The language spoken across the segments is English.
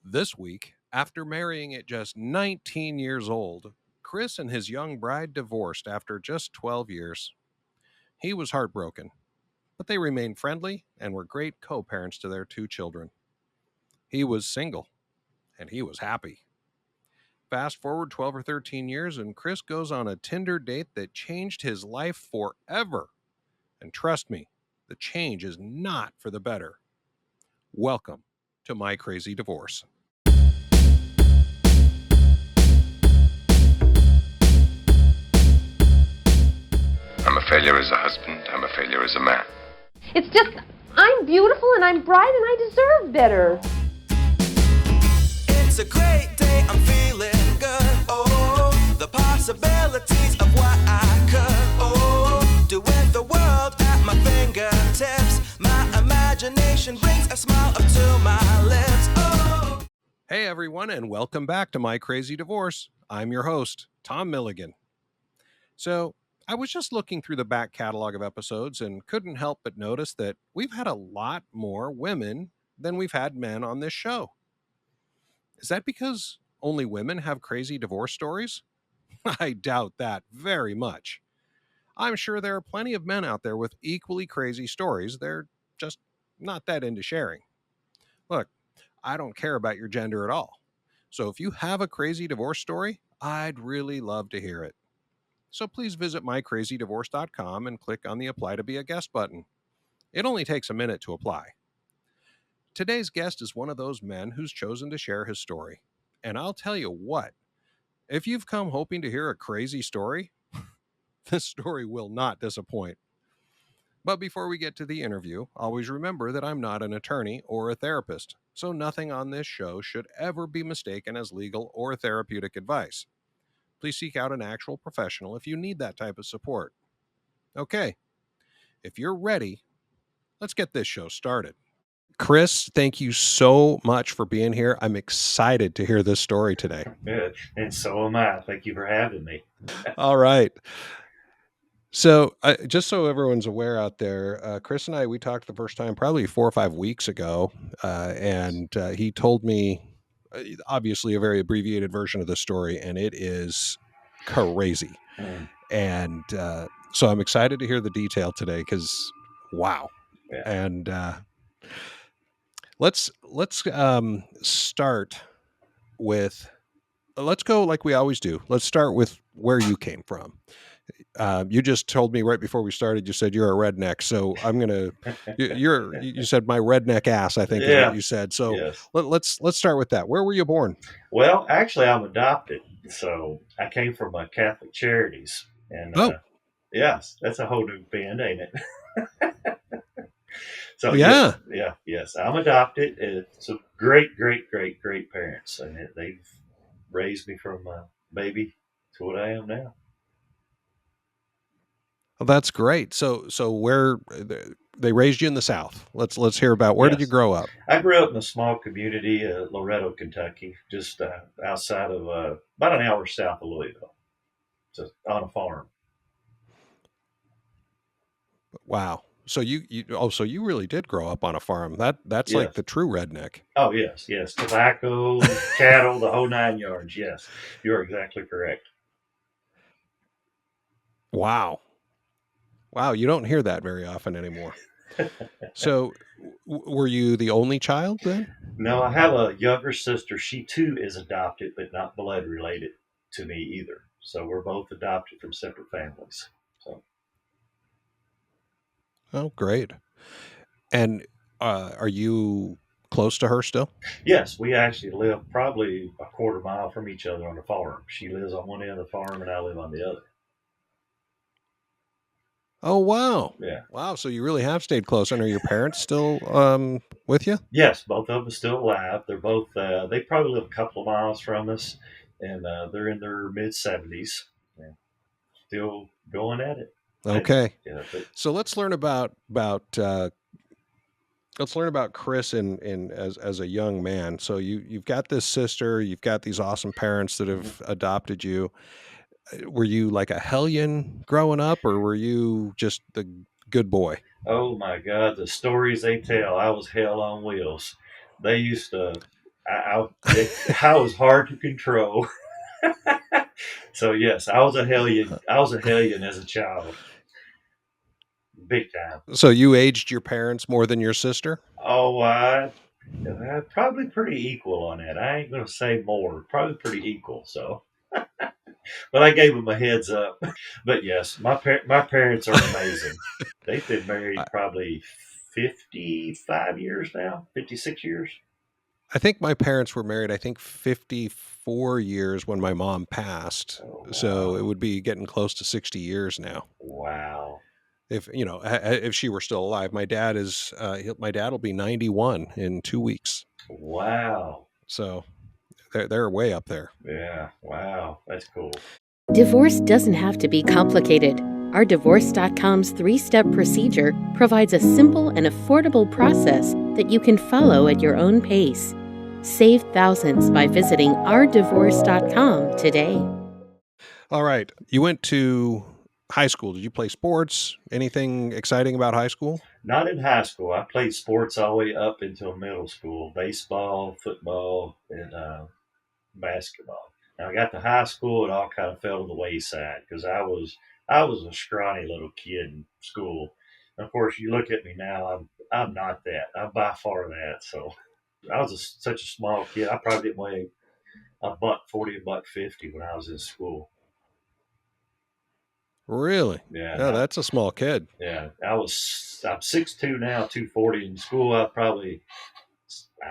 This week, after marrying at just 19 years old, Chris and his young bride divorced after just 12 years. He was heartbroken, but they remained friendly and were great co parents to their two children. He was single, and he was happy. Fast forward 12 or 13 years, and Chris goes on a Tinder date that changed his life forever. And trust me, the change is not for the better. Welcome to My Crazy Divorce. I'm a failure as a husband. I'm a failure as a man. It's just, I'm beautiful and I'm bright and I deserve better. It's a great day, I'm feeling good. Oh, the possibilities of what I could, do with the world at my fingertips. My imagination brings a smile up to my lips. Oh. Hey everyone, and welcome back to My Crazy Divorce. I'm your host, Tom Milligan. So, I was just looking through the back catalog of episodes and couldn't help but notice that we've had a lot more women than we've had men on this show. Is that because only women have crazy divorce stories? I doubt that very much. I'm sure there are plenty of men out there with equally crazy stories. They're just not that into sharing. Look, I don't care about your gender at all. So if you have a crazy divorce story, I'd really love to hear it. So please visit mycrazydivorce.com and click on the Apply to be a Guest button. It only takes a minute to apply. Today's guest is one of those men who's chosen to share his story. And I'll tell you what, if you've come hoping to hear a crazy story, this story will not disappoint. But before we get to the interview, always remember that I'm not an attorney or a therapist, so nothing on this show should ever be mistaken as legal or therapeutic advice. Please seek out an actual professional if you need that type of support. Okay, if you're ready, let's get this show started. Chris, thank you so much for being here. I'm excited to hear this story today. Good. And so am I. Thank you for having me. All right. So just so everyone's aware out there, Chris and we talked the first time probably 4 or 5 weeks ago, and he told me, obviously, a very abbreviated version of the story, and it is crazy. And so I'm excited to hear the detail today because, wow. Yeah. And let's start with, let's go like we always do. Let's start with where you came from. You just told me right before we started, you said you're a redneck. So I'm going to, you said my redneck ass, I think is what you said. So yes. let's start with that. Where were you born? Well, actually I'm adopted. So I came from Catholic Charities and, yes, that's a whole new band, ain't it? So yeah. Yes. I'm adopted. It's a great parents. And they've raised me from a baby to what I am now. Well, that's great. So where they raised you in the South? Let's hear about where did you grow up? I grew up in a small community, Loretto, Kentucky, just outside of about an hour south of Louisville, just on a farm. Wow. So so you really did grow up on a farm. That's yes. like the true redneck. Oh yes, tobacco, cattle, the whole 9 yards. Yes, you're exactly correct. Wow, you don't hear that very often anymore. So, were you the only child then? No, I have a younger sister. She too is adopted, but not blood related to me either. So we're both adopted from separate families. So. Oh, great. And are you close to her still? Yes, we actually live probably a quarter mile from each other on the farm. She lives on one end of the farm and I live on the other. Oh, wow. Yeah. Wow. So you really have stayed close. And are your parents still with you? Yes, both of them still alive. They're both, they probably live a couple of miles from us, and they're in their mid-70s. Yeah. Still going at it. Okay. So let's learn about Chris in as a young man. So you've got this sister, you've got these awesome parents that have adopted you. Were you like a hellion growing up, or were you just the good boy? Oh my God, the stories they tell. I was hell on wheels. They used to I was hard to control. So yes, I was a hellion. I was a hellion as a child, big time. So you aged your parents more than your sister? Oh, probably pretty equal on that. I ain't gonna say more. Probably pretty equal. So, but I gave them a heads up. But yes, my parents are amazing. They've been I, married probably 55 years now, 56 years. I think my parents were married, I think 54 years when my mom passed. Oh So it wow, would be getting close to 60 years now. wow, If, if she were still alive. My dad will be 91 in 2 weeks. wow. So they're way up there. Yeah, wow. That's cool. Divorce doesn't have to be complicated. Our Divorce.com's 3-step procedure provides a simple and affordable process that you can follow at your own pace. Save thousands by visiting ourdivorce.com today. All right. You went to high school. Did you play sports? Anything exciting about high school? Not in high school. I played sports all the way up until middle school: baseball, football, and basketball. Now I got to high school, it all kind of fell to the wayside because I was a scrawny little kid in school. And of course, you look at me now, I'm not that. I'm by far that. So I was such a small kid. I probably didn't weigh a buck 40, a buck 50 when I was in school. Really? Yeah, Yeah, that's a small kid. yeah. I'm 6'2" now, 240 in school. I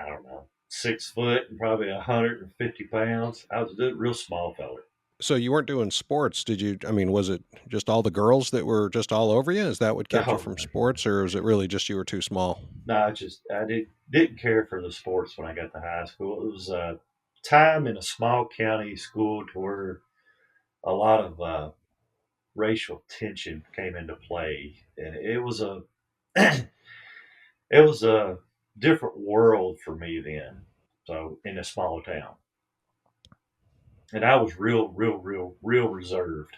don't know, 6 foot and probably 150 pounds. I was a real small fella. So you weren't doing sports, did you? I mean, was it just all the girls that were just all over you? Is that what kept you Oh, from sports, or was it really just you were too small? no, I didn't care for the sports when I got to high school. It was time in a small county school to where a lot of racial tension came into play, and it was a different world for me then. So in a small town, and I was real reserved.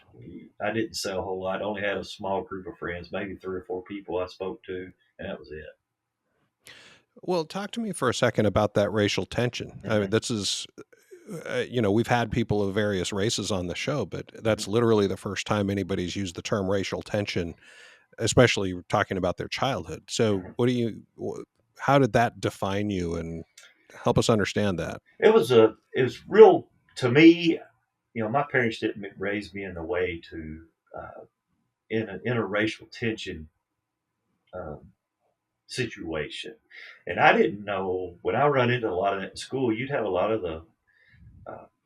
I didn't say a whole lot. I only had a small group of friends, maybe 3 or 4 people I spoke to, and that was it. Well, talk to me for a second about that racial tension. I mean, Hmm. this is, we've had people of various races on the show, but that's literally the first time anybody's used the term racial tension, especially talking about their childhood. So, how did that define you, and help us understand that? It was real to me. My parents didn't raise me in the way to in an interracial tension um, situation, and I didn't know when I run into a lot of that in school. You'd have a lot of the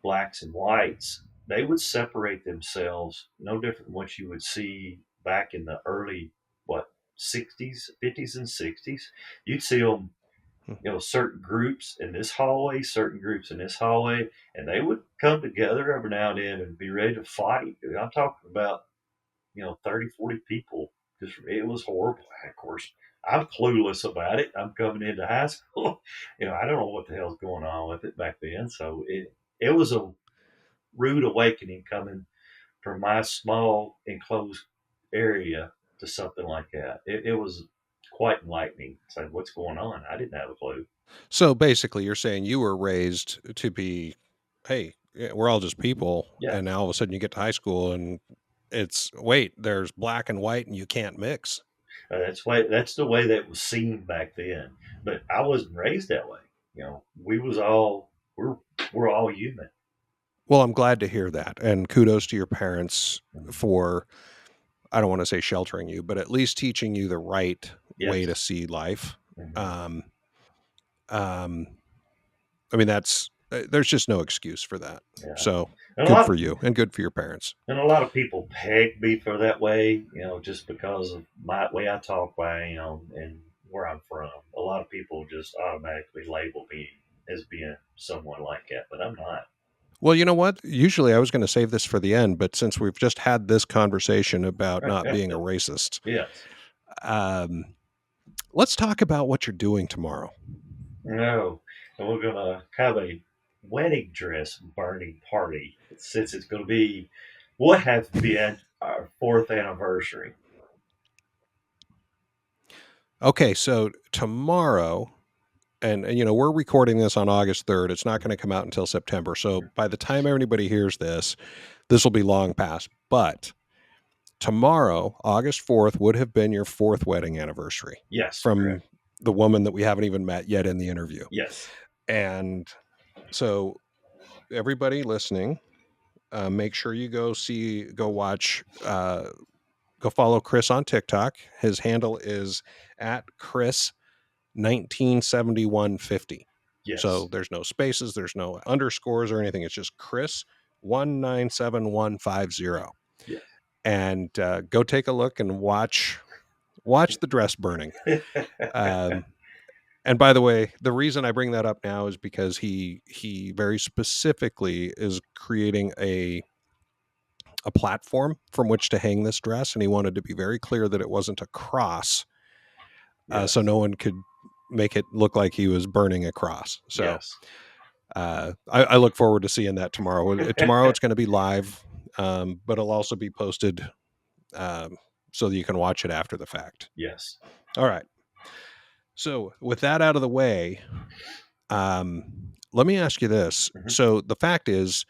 blacks and whites. They would separate themselves, no different than what you would see back in the early what 60s, 50s, and 60s. You'd see them, certain groups in this hallway, certain groups in this hallway, and they would come together every now and then and be ready to fight. I'm talking about, 30, 40 people. Just it was horrible. Of course, I'm clueless about it. I'm coming into high school. I don't know what the hell's going on with it back then. So it was a rude awakening coming from my small enclosed area to something like that. It was quite enlightening. It's like, what's going on? I didn't have a clue. So basically, you're saying you were raised to be, hey, yeah, we're all just people, Yeah, and now all of a sudden you get to high school and it's wait, there's black and white, and you can't mix. that's the way that was seen back then. But I wasn't raised that way. We was all we're all human. Well, I'm glad to hear that, and kudos to your parents Mhm. for, I don't want to say sheltering you, but at least teaching you the right way to Yes. see life. Hmm. Um, um, I mean, there's just no excuse for that. Yeah. So And a good lot for you, and good for your parents. and a lot of people peg me for that way, just because of my way I talk, and where I'm from. A lot of people just automatically label me as being someone like that, but I'm not. Well, you know what? Usually I was going to save this for the end, but since we've just had this conversation about not being a racist, Yes. um, let's talk about what you're doing tomorrow. No. And we're gonna have a wedding dress burning party since it's gonna be what has been our fourth anniversary. Okay, so tomorrow and you know, we're recording this on August 3rd. It's not going to come out until September. So by the time anybody hears this, this will be long past. But tomorrow, August 4th, would have been your fourth wedding anniversary Yes, from correct. the woman that we haven't even met yet in the interview. Yes. And so, everybody listening, make sure you go watch, go follow Chris on TikTok. His handle is at Chris 197150. Yes. So there's no spaces, there's no underscores or anything. It's just Chris 197150. Yes. And go take a look and watch the dress burning. Um, and by the way, the reason I bring that up now is because he very specifically is creating a platform from which to hang this dress, and he wanted to be very clear that it wasn't a cross, so Yes. no one could make it look like he was burning a cross. So Yes. I look forward to seeing that tomorrow. Tomorrow it's going to be live, but it'll also be posted so that you can watch it after the fact. Yes. All right. So with that out of the way, let me ask you this. Mhm. So the fact is,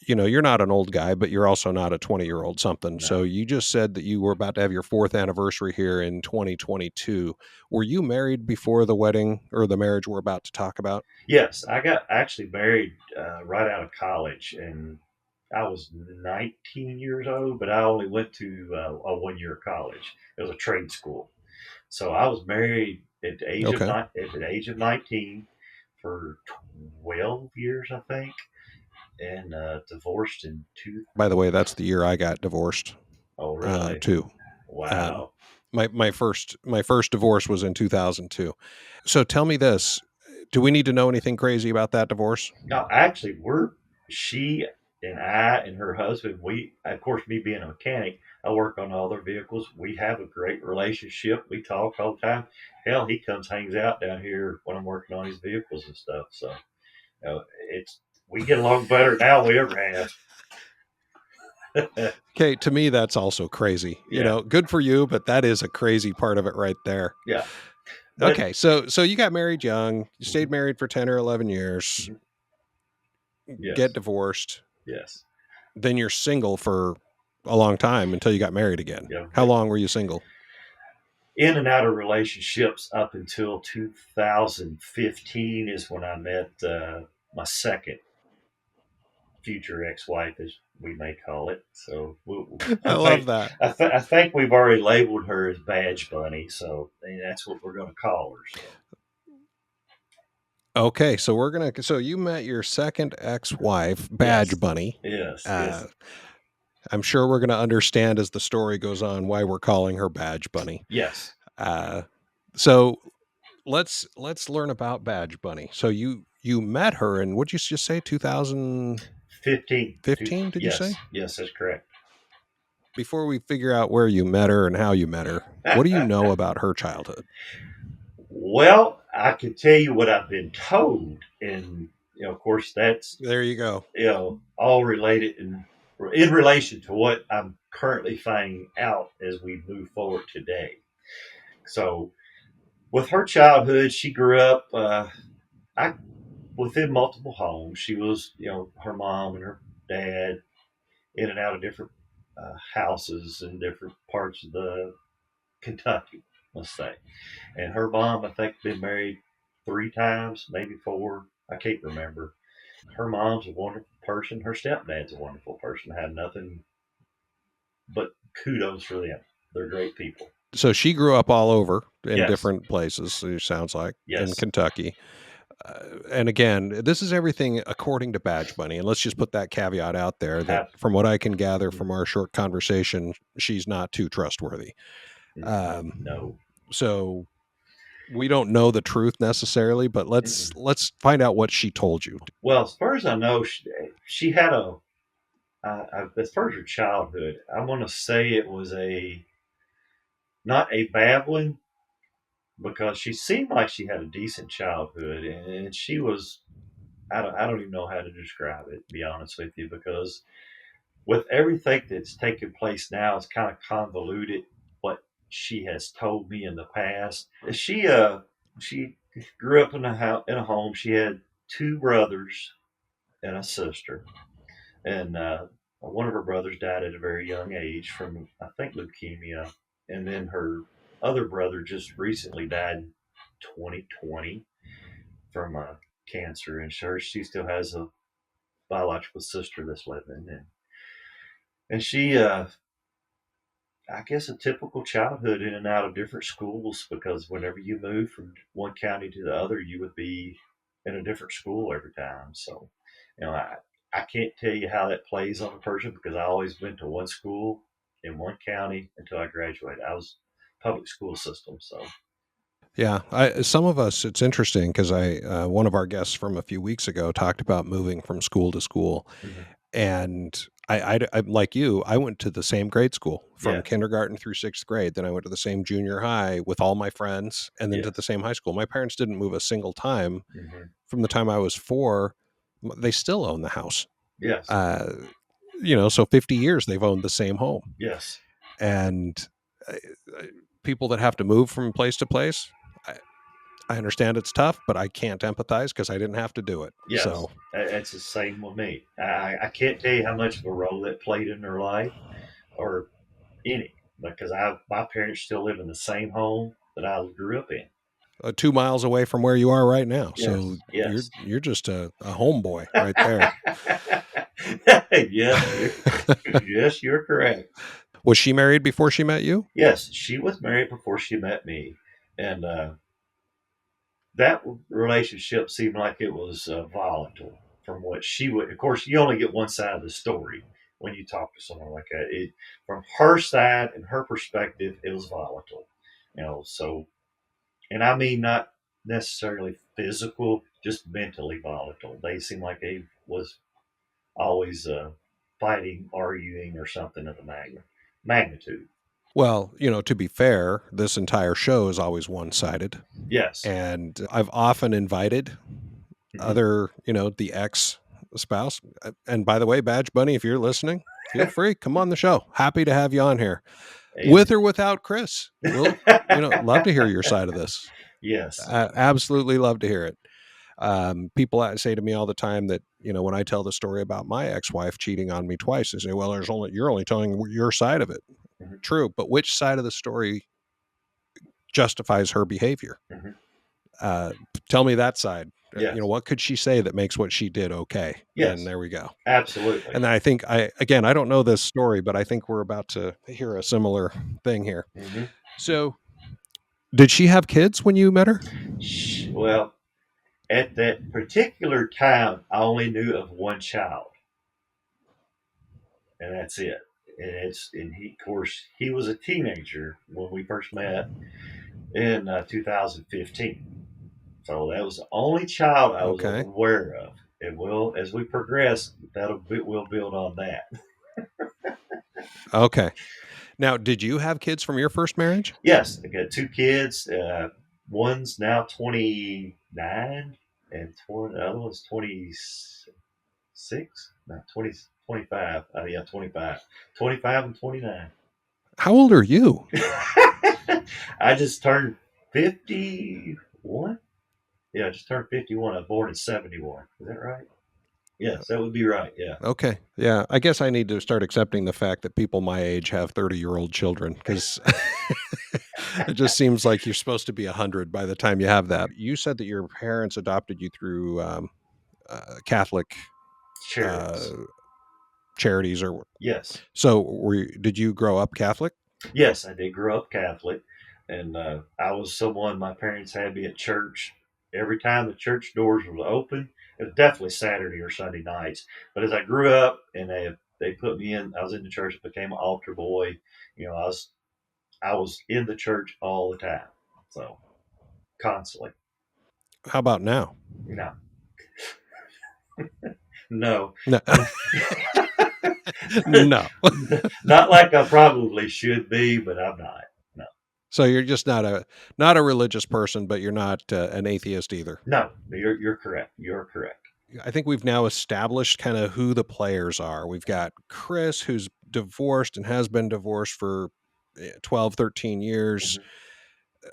you know, you're not an old guy, but you're also not a 20-year-old something. So No. you just said that you were about to have your fourth anniversary here in 2022. Were you married before the wedding or the marriage we're about to talk about? Yes, I got actually married right out of college, and I was 19 years old, but I only went to a 1 year college. It was a trade school, so I was married at the age of Okay. at the age of 19 for 12 years, I think, and divorced in two. By the way, that's the year I got divorced Oh, really? too. Um, Wow. my first divorce was in 2002. So tell me this: do we need to know anything crazy about that divorce? No, actually, she and I and her husband, we, of course, me being a mechanic, I work on other vehicles. We have a great relationship. We talk all the time. Hell, he comes, hangs out down here when I'm working on his vehicles and stuff. So, it's, we get along better now than we ever have. Okay, to me that's also crazy. You Yeah. know, good for you, but that is a crazy part of it right there. Yeah. But, Okay, so you got married young, you stayed mhm, married for 10 or 11 years, mhm, get yes. divorced, Yes. then you're single for a long time until you got married again. Yeah. How long were you single? In and out of relationships up until 2015 is when I met my second future ex-wife, as we may call it. So I love that. I think we've already labeled her as Badge Bunny, so and that's what we're going to call her. So Okay, so you met your second ex-wife, yes, Badge Bunny. yes, Uh, yes, I'm sure we're gonna understand as the story goes on why we're calling her Badge Bunny. yes. Uh, so let's learn about Badge Bunny. So you met her in, what'd you just say, 15. 2015? Did you say? Yes, yes, that's correct. Before we figure out where you met her and how you met her, what do you know about her childhood? Well, I can tell you what I've been told, and of course, that's There you go. all related in relation to what I'm currently finding out as we move forward today. So, with her childhood, she grew up I within multiple homes. She was, her mom and her dad in and out of different houses in different parts of the Kentucky, let's say. And her mom, I think, been married 3 times, maybe four. I can't remember. Her mom's a wonderful person. Her stepdad's a wonderful person. I had nothing but kudos for them. They're great people. So she grew up all over in Yes, different places, it sounds like, in yes, Kentucky. And again, this is everything according to Badge Bunny. And let's just put that caveat out there that ab- from what I can gather from our short conversation, she's not too trustworthy. Um, no. so we don't know the truth necessarily, but Mm-mm. let's find out what she told you. Well, as far as I know, she had as far as her childhood, I want to say it was not a bad one because she seemed like she had a decent childhood, and she was, I don't even know how to describe it, to be honest with you, because with everything that's taking place now, it's kind of convoluted what she has told me in the past. She grew up in a home. She had two brothers and a sister, and one of her brothers died at a very young age from, I think, leukemia, and then her other brother just recently died in 2020 from cancer. And she still has a biological sister that's living, and she I guess a typical childhood in and out of different schools, because whenever you move from one county to the other, you would be in a different school every time. So, I can't tell you how that plays on a person, because I always went to one school in one county until I graduated. I was public school system. So, Yeah, some of us, it's interesting because one of our guests from a few weeks ago talked about moving from school to school, mhm. and I like you, I went to the same grade school from Yes, kindergarten through sixth grade. Then I went to the same junior high with all my friends, and then to the yes, same high school. My parents didn't move a single time hmm, from the time I was 4. They still own the house. yes, Uh, so 50 years they've owned the same home, yes, and uh, uh, people that have to move from place to place. I understand it's tough, but I can't empathize because I didn't have to do it. yes. So, That's the same with me. I can't tell you how much of a role that played in their life, or any, because my parents still live in the same home that I grew up in. 2 miles away from where you are right now. So Yes, you're yes. you're just a homeboy right there. Yes, yes, you're correct. Was she married before she met you? Yes, she was married before she met me, and that relationship seemed like it was volatile. From what she would, of course, you only get one side of the story when you talk to someone like that. From her side and her perspective, it was volatile. So, and I mean not necessarily physical, just mentally volatile. They seem like they was always fighting, arguing, or something of the magnitude. Well, to be fair, this entire show is always one-sided, Yes. and I've often invited Hmm. other, the ex spouse. And by the way, Badge Bunny, if you're listening, feel free, come on the show. Happy to have you on here, with Amen. or without Chris. We'll, love to hear your side of this. Yes. Absolutely love to hear it. People say to me all the time that, when I tell the story about my ex-wife cheating on me twice, they say, well, you're only telling your side of it. Hmm. True, but which side of the story justifies her behavior? Hmm. uh, Tell me that side. Yes. What could she say that makes what she did okay? And Yes. there we go. Absolutely. And I think I don't know this story, but I think we're about to hear a similar thing here. Hmm. So, did she have kids when you met her? Well, at that particular time, I only knew of one child, and that's it. And he, of course, he was a teenager when we first met in 2015. So that was the only child I was Okay. aware of. And as we progress, we'll build on that. Okay. Now, did you have kids from your first marriage? Yes, I got two kids. One's now 29, and the other one's 26. No, 20, 25. Yeah, 25. 25 and 29. How old are you? I just turned 51. Yeah, I just turned 51. I was born in 71. Is that right? Yes, that would be right. Yeah. Okay. Yeah. I guess I need to start accepting the fact that people my age have 30-year-old children, because it just seems like you're supposed to be 100 by the time you have that. You said that your parents adopted you through Catholic uh, Charities. charities, or Yes. so. Did you grow up Catholic? Yes, I did grow up Catholic, and I was someone, my parents had me at church every time the church doors were open. It was definitely Saturday or Sunday nights. But as I grew up and they put me in, I was in the church, became an altar boy. I was in the church all the time, so constantly. How about now? No, no, No. No. not like I probably should be, but I'm not. No, So you're just not a religious person, but you're not an atheist either. no, you're correct. You're correct. I think we've now established kind of who the players are. We've got Chris, who's divorced and has been divorced for 12, 13 years,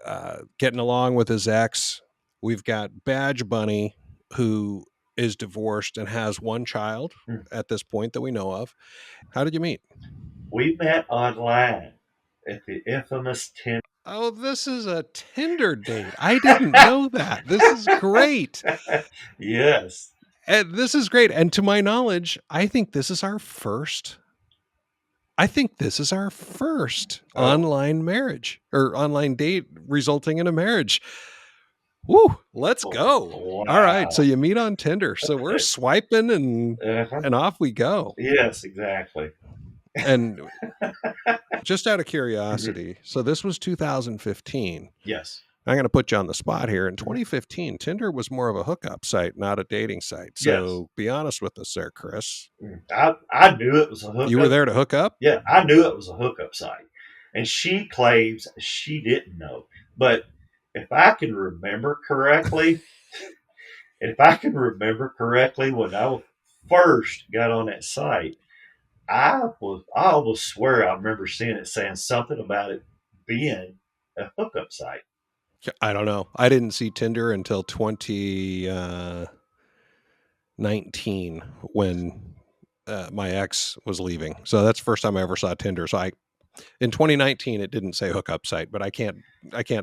Hmm. getting along with his ex. We've got Badge Bunny, who is divorced and has one child Mm. at this point that we know of. How did you meet? We met online at the infamous Tinder. Oh, this is a Tinder date. I didn't know that. This is great. Yes. And this is great. And to my knowledge, I think this is our first Oh, online marriage or online date resulting in a marriage. Woo, let's go. All right. So wow. you meet on Tinder. So we're swiping Uh-huh. and off we go. Yes, exactly. And just out of Mhm. curiosity, so this was 2015. Yes. I'm going to put you on the spot here. In Mhm. 2015, Tinder was more of a hookup site, not a dating site. Yes. So be honest with us there, Chris. I knew it was a You were hookup. there to hook up? Yeah, I knew it was a hookup site. And she claims she didn't know. But if I can remember correctly, when I first got on that site, I almost swear I remember seeing it saying something about it being a hookup site. I don't know. I didn't see Tinder until 2019 when my ex was leaving. So that's the first time I ever saw Tinder. So in 2019 it didn't say hookup site, but I can't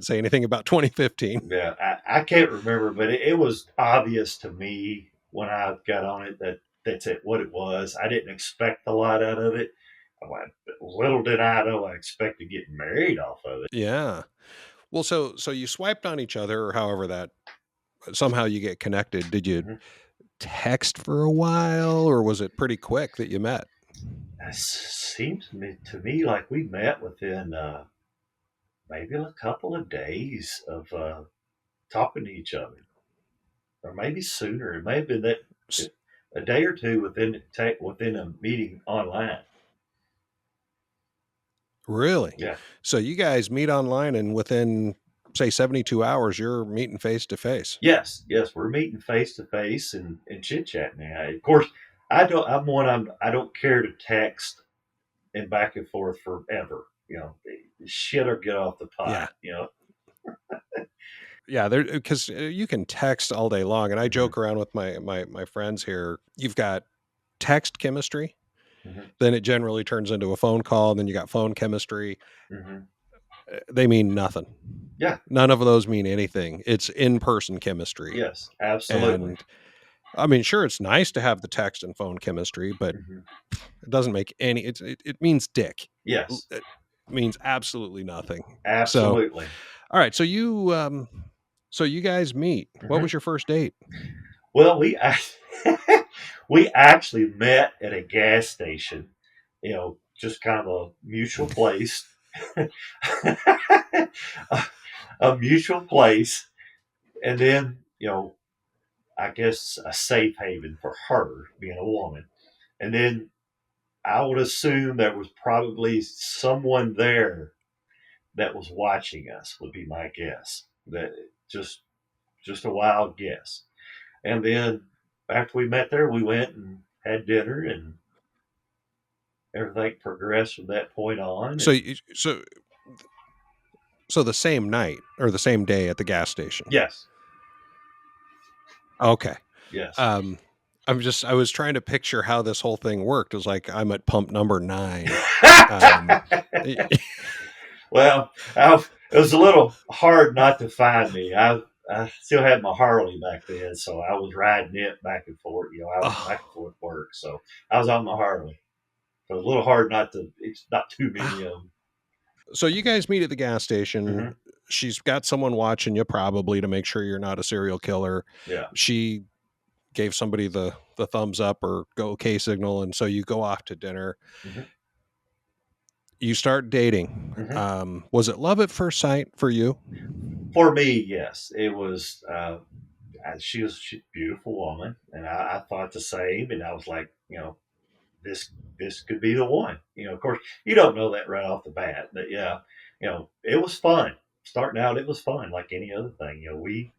say anything about 2015. Yeah, I can't remember, but it was obvious to me when I got on it that that's what it was. I didn't expect a lot out of it. Little did I know I expect to get married off of it. Yeah. Well, so you swiped on each other or however that somehow you get connected. Did you Mhm. text for a while or was it pretty quick that you met? It seems to me like we met within maybe a couple of days of talking to each other, or maybe sooner. It may have been that S- a day or two within a meeting online. Really? Yeah. So you guys meet online and within say 72 hours you're meeting face to face. Yes, yes, we're meeting face to face and chit chatting. Now, of course, I don't care to text and back and forth forever. Shit or get off the pot. Yeah. Yeah, there because you can text all day long, and I Mhm, joke around with my friends here. You've got text chemistry, mhm, then it generally turns into a phone call, and then you got phone chemistry. mhm. They mean nothing. Yeah. None of those mean anything. It's in person chemistry, Yes. Absolutely. and I mean, sure, it's nice to have the text and phone chemistry, but Mhm. it doesn't make any. It means dick. Yes. It means absolutely nothing. So, Absolutely. all right, so you guys meet. What Mhm. was your first date? Well, we actually met at a gas station. Just kind of a mutual place. a, a mutual place, and then I guess a safe haven for her being a woman. And then I would assume there was probably someone there that was watching us. Would be my guess. That just a wild guess. And then after we met there, we went and had dinner, and everything progressed from that point on. So, And so the same night or the same day at the gas station. yes, Okay. yes. Um, I was trying to picture how this whole thing worked. It was like I'm at pump number 9. Um, Well, it was a little hard not to find me. I still had my Harley back then, so I was riding it back and forth. I was back and forth work, so I was on my Harley. So it was a little hard not to. It's not too many of them. so you guys meet at the gas station. Hmm. She's got someone watching you probably to make sure you're not a serial killer. Yeah. She gave somebody the thumbs up or go okay signal, and so you go off to dinner. Hmm. You start dating. Hmm. Was it love at first sight for you? For me, yes, it was. She's a beautiful woman, and I thought the same. And I was like, this this could be the one. Of course, you don't know that right off the bat, but yeah, it was fun. Starting out, it was fun, like any other thing. We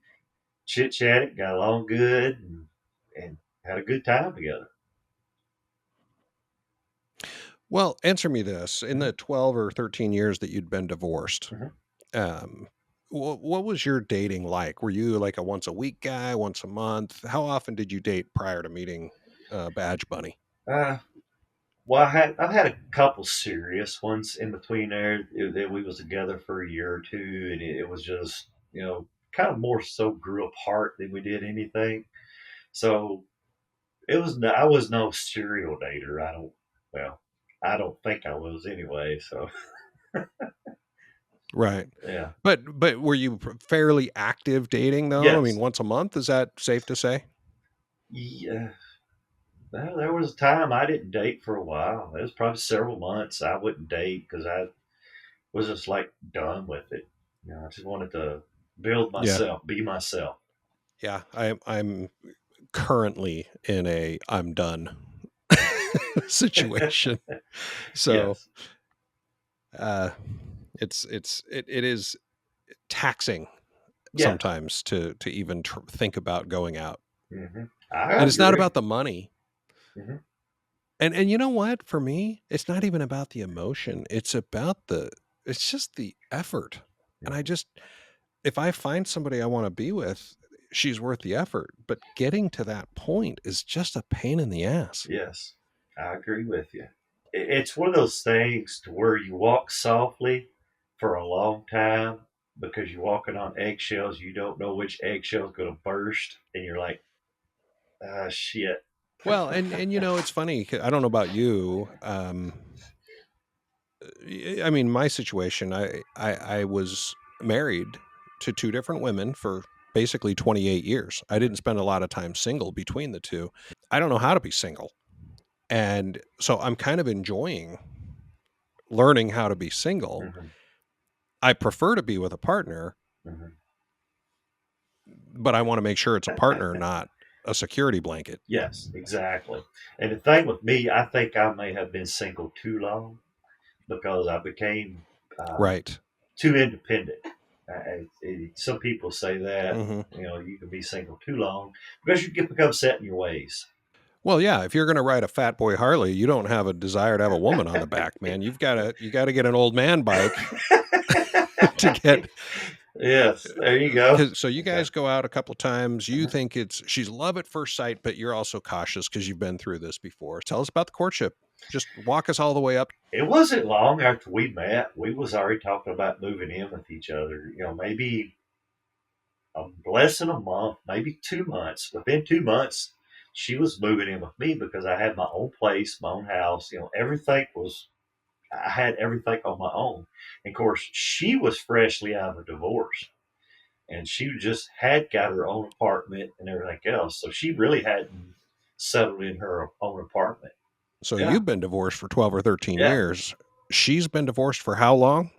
chit chatted, got along good, and had a good time together. Well, answer me this. In Hmm. the 12 or 13 years that you'd been divorced, Hmm. um, What was your dating like? Were you like a once a week guy, once a month? How often did you date prior to meeting Badge Bunny? Uh, well, I've had a couple serious ones in between there. We was together for a year or two, and it was just kind of more so grew apart than we did anything. So I was no serial dater. Well, I don't think I was anyway. So Right. yeah, But were you fairly active dating though? I mean, yes, once a month, is that safe to say? yeah. Well, there was a time I didn't date for a while. It was probably several months I wouldn't date because I was just like done with it. I just wanted to build Yeah. myself, be myself. Yeah. I'm currently in a I'm done situation. So Yes, uh it is taxing yes. sometimes to even think about going out. I And it's not agree. about the money. hmm And you know what? For me, it's not even about the emotion. It's just the effort. And I just if I find somebody I want to be with, she's worth the effort. But getting to that point is just a pain in the ass. Yes, I agree with you. It's one of those things to where you walk softly for a long time because you're walking on eggshells. You don't know which eggshell's going to burst, and you're like, ah, shit. Well, and it's funny. I don't know about you. I mean, my situation. I was married to two different women for basically 28 years. I didn't spend a lot of time single between the two. I don't know how to be single, and so I'm kind of enjoying learning how to be single. hmm I prefer to be with a partner, hmm but I want to make sure it's a partner, not a security blanket. Yes, exactly. And the thing with me, I think I may have been single too long because I became Right. too independent. Some people say that Hmm. you can be single too long because you get become set in your ways. Well, yeah. If you're going to ride a Fat Boy Harley, you don't have a desire to have a woman on the back, man. You got to get an old man bike to get. Yes, there you go. So you Okay. guys go out a couple times. You Mhm. think she's love at first sight, but you're also cautious because you've been through this before. Tell us about the courtship. Just walk us all the way up. It wasn't long after we met. We was already talking about moving in with each other. Maybe less than a month, maybe 2 months. Within 2 months, she was moving in with me because I had my own place, my own house. Everything was I had everything on my own. And of course, she was freshly out of a divorce and she just had got her own apartment and everything else. So she really hadn't settled in her own apartment. So Yeah. you've been divorced for 12 or 13 Yeah. years. She's been divorced for how long?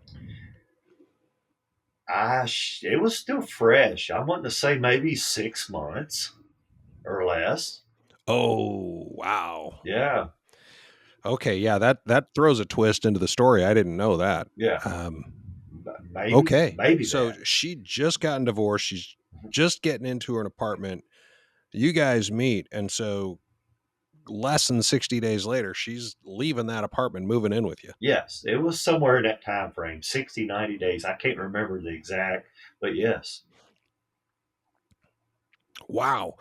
It was still fresh. I want to say maybe 6 months or less. Oh, wow. Yeah. Okay, yeah, that throws a twist into the story. I didn't know that. Yeah. Um, Maybe, okay, maybe so that. she just gotten divorced. She's just getting into an apartment. You guys meet, and so less than 60 days later, she's leaving that apartment, moving in with you. Yes. It was somewhere in that time frame, 60, 90 days. I can't remember the exact, but yes. Wow.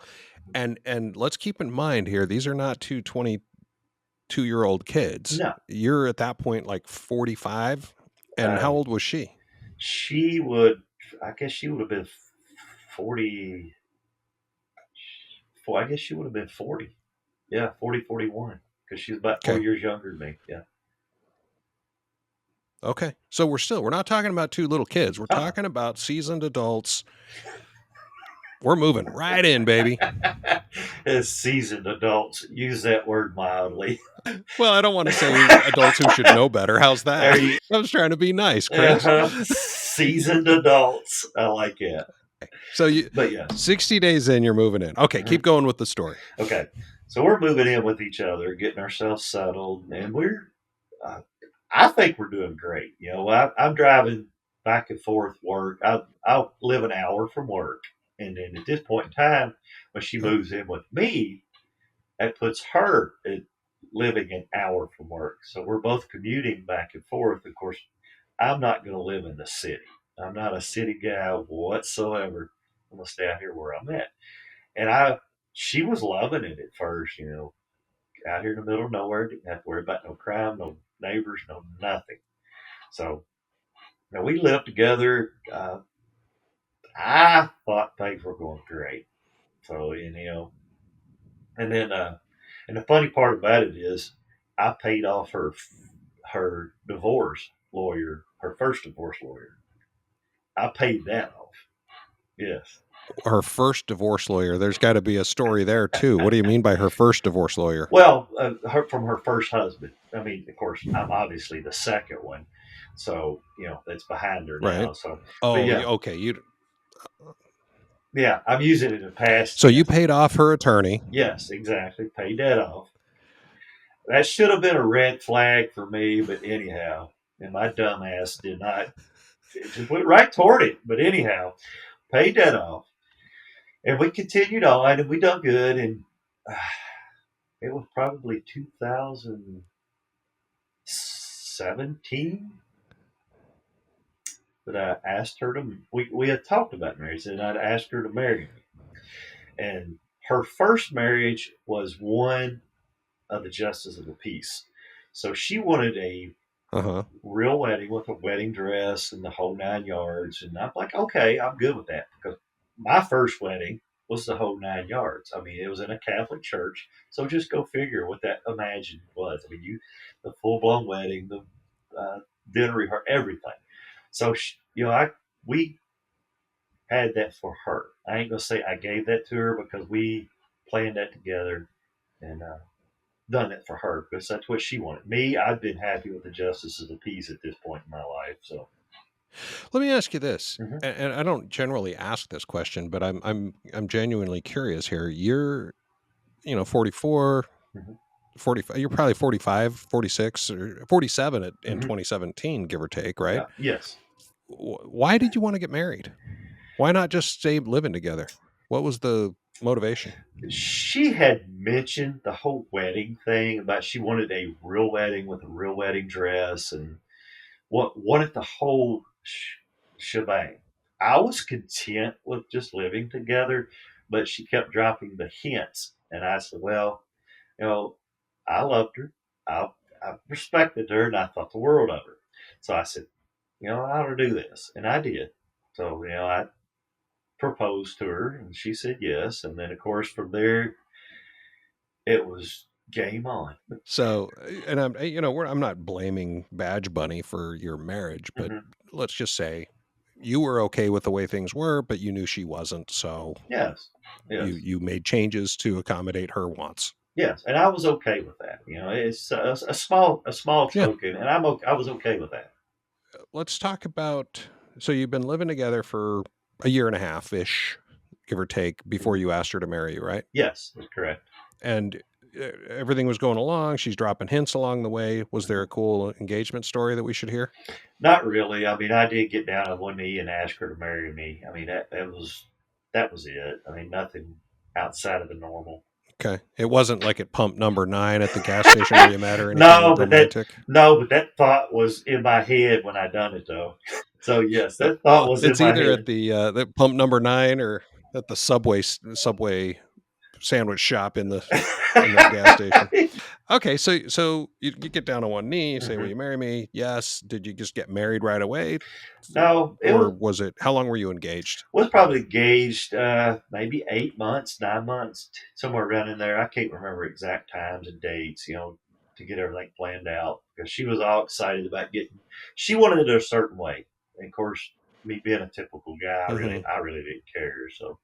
And let's keep in mind here, these are not two 22-year-old kids. No. You're at that point like 45. And how Uh, old was she? she would, I guess she would have been 40. I guess she would have been 40. Yeah, 40, 41. Because she's about four Okay. years younger than me. Yeah. Okay. So we're not talking about two little kids. We're Uh-uh. talking about seasoned adults. We're moving right in, baby. As seasoned adults, use that word mildly. Well, I don't want to say adults who should know better. How's that? There you, I was trying to be nice, Chris. seasoned adults. I like it. So you But yes. 60 days in, you're moving in. Okay, keep going with the story. Okay. So we're moving in with each other, getting ourselves settled, and uh, I think we're doing great. I'm driving back and forth work. I live an hour from work. And then at this point in time, when she Huh. moves in with me, that puts her at living an hour from work. So we're both commuting back and forth. Of course, I'm not going to live in the city. I'm not a city guy whatsoever. I'm gonna stay out here where I'm at. And she was loving it at first, out here in the middle of nowhere, didn't have to worry about no crime, no neighbors, no nothing. So, we lived together. I thought things were going great. So, and then, and the funny part about it is, I paid off her divorce lawyer, her first divorce lawyer. I paid that off. Yes. Her first divorce lawyer. There's got to be a story there too. What do you mean by her first divorce lawyer? Well, from her first husband. I mean, of course, I'm obviously the second one, so that's behind her now. Right. So, Oh, but yeah, okay. yeah, I'm using it in the past. So you paid off her attorney. Yes, exactly. Paid that off. That should have been a red flag for me, but anyhow, and my dumb ass did not. It just went right toward it. But anyhow, paid that off, and we continued on, and we done good. And it was probably 2017 that I asked her to. We had talked about marriage, and I'd asked her to marry me. And her first marriage was one of the justice of the peace. So she wanted a real wedding with a wedding dress and the whole 9 yards. And I'm like, okay, I'm good with that, because my first wedding was the whole 9 yards. I mean, it was in a Catholic church. So just go figure what that imagined was. I mean, the full blown wedding, the dinner rehearsal, everything. So we had that for her. I ain't gonna say I gave that to her, because we planned that together and done it for her, because that's what she wanted. Me, I've been happy with the justice of the peace at this point in my life. So let me ask you this, and I don't generally ask this question, but I'm genuinely curious here. You're 44, 45. You're probably 45, 46, or 47 in 2017, give or take, right? Yes. Why did you want to get married? Why not just stay living together? What was the motivation? She had mentioned the whole wedding thing, about she wanted a real wedding with a real wedding dress, and wanted the whole shebang. I was content with just living together, but she kept dropping the hints, and I said, well, I loved her. I respected her, and I thought the world of her. So I said, I ought to do this. And I did. So, I proposed to her, and she said yes. And then, of course, from there, it was game on. So, and I'm not blaming Badge Bunny for your marriage, but let's just say you were okay with the way things were, but you knew she wasn't. So yes. You made changes to accommodate her wants. Yes, and I was okay with that. It's a small token, and I was okay with that. Let's talk about. So you've been living together for a year and a half ish, give or take, before you asked her to marry you, right? Yes, that's correct. And everything was going along. She's dropping hints along the way. Was there a cool engagement story that we should hear? Not really. I mean, I did get down on one knee and ask her to marry me. I mean, that was it. I mean, nothing outside of the normal. Okay. It wasn't like at pump number 9 at the gas station where you met her. No, but that thought was in my head when I done it, though. So yes, that thought was in my head. It's either at the pump number 9 or at the subway sandwich shop in the gas station. Okay, so you get down on one knee, you say, "Will you marry me?" Yes. Did you just get married right away? No. Was it? How long were you engaged? Was probably engaged maybe 8 months, 9 months, somewhere around in there. I can't remember exact times and dates, to get everything planned out, because she was all excited about she wanted it a certain way. And of course, me being a typical guy, I really didn't care. So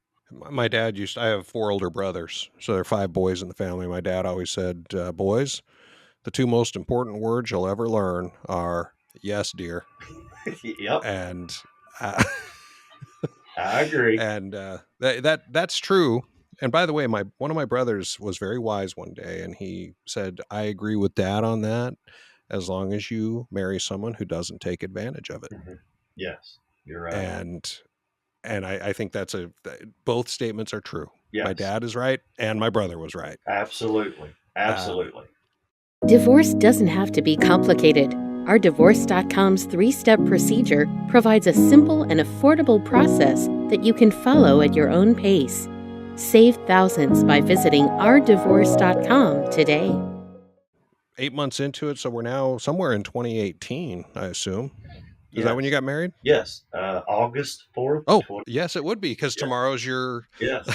my dad I have 4 older brothers, so there are 5 boys in the family. My dad always said, boys, the 2 most important words you'll ever learn are yes, dear. Yep. And I agree. And that's true. And by the way, one of my brothers was very wise one day, and he said, I agree with Dad on that, as long as you marry someone who doesn't take advantage of it. Yes, you're right. And I think both statements are true. Yes. My dad is right, and my brother was right. Absolutely. Absolutely. Divorce doesn't have to be complicated. Our Divorce.com's 3-step procedure provides a simple and affordable process that you can follow at your own pace. Save thousands by visiting ourdivorce.com today. 8 months into it, so we're now somewhere in 2018, I assume. Is that when you Yes. got married? Yes, August 4th. Oh, yes, it would be, because Yeah. tomorrow's your Yes,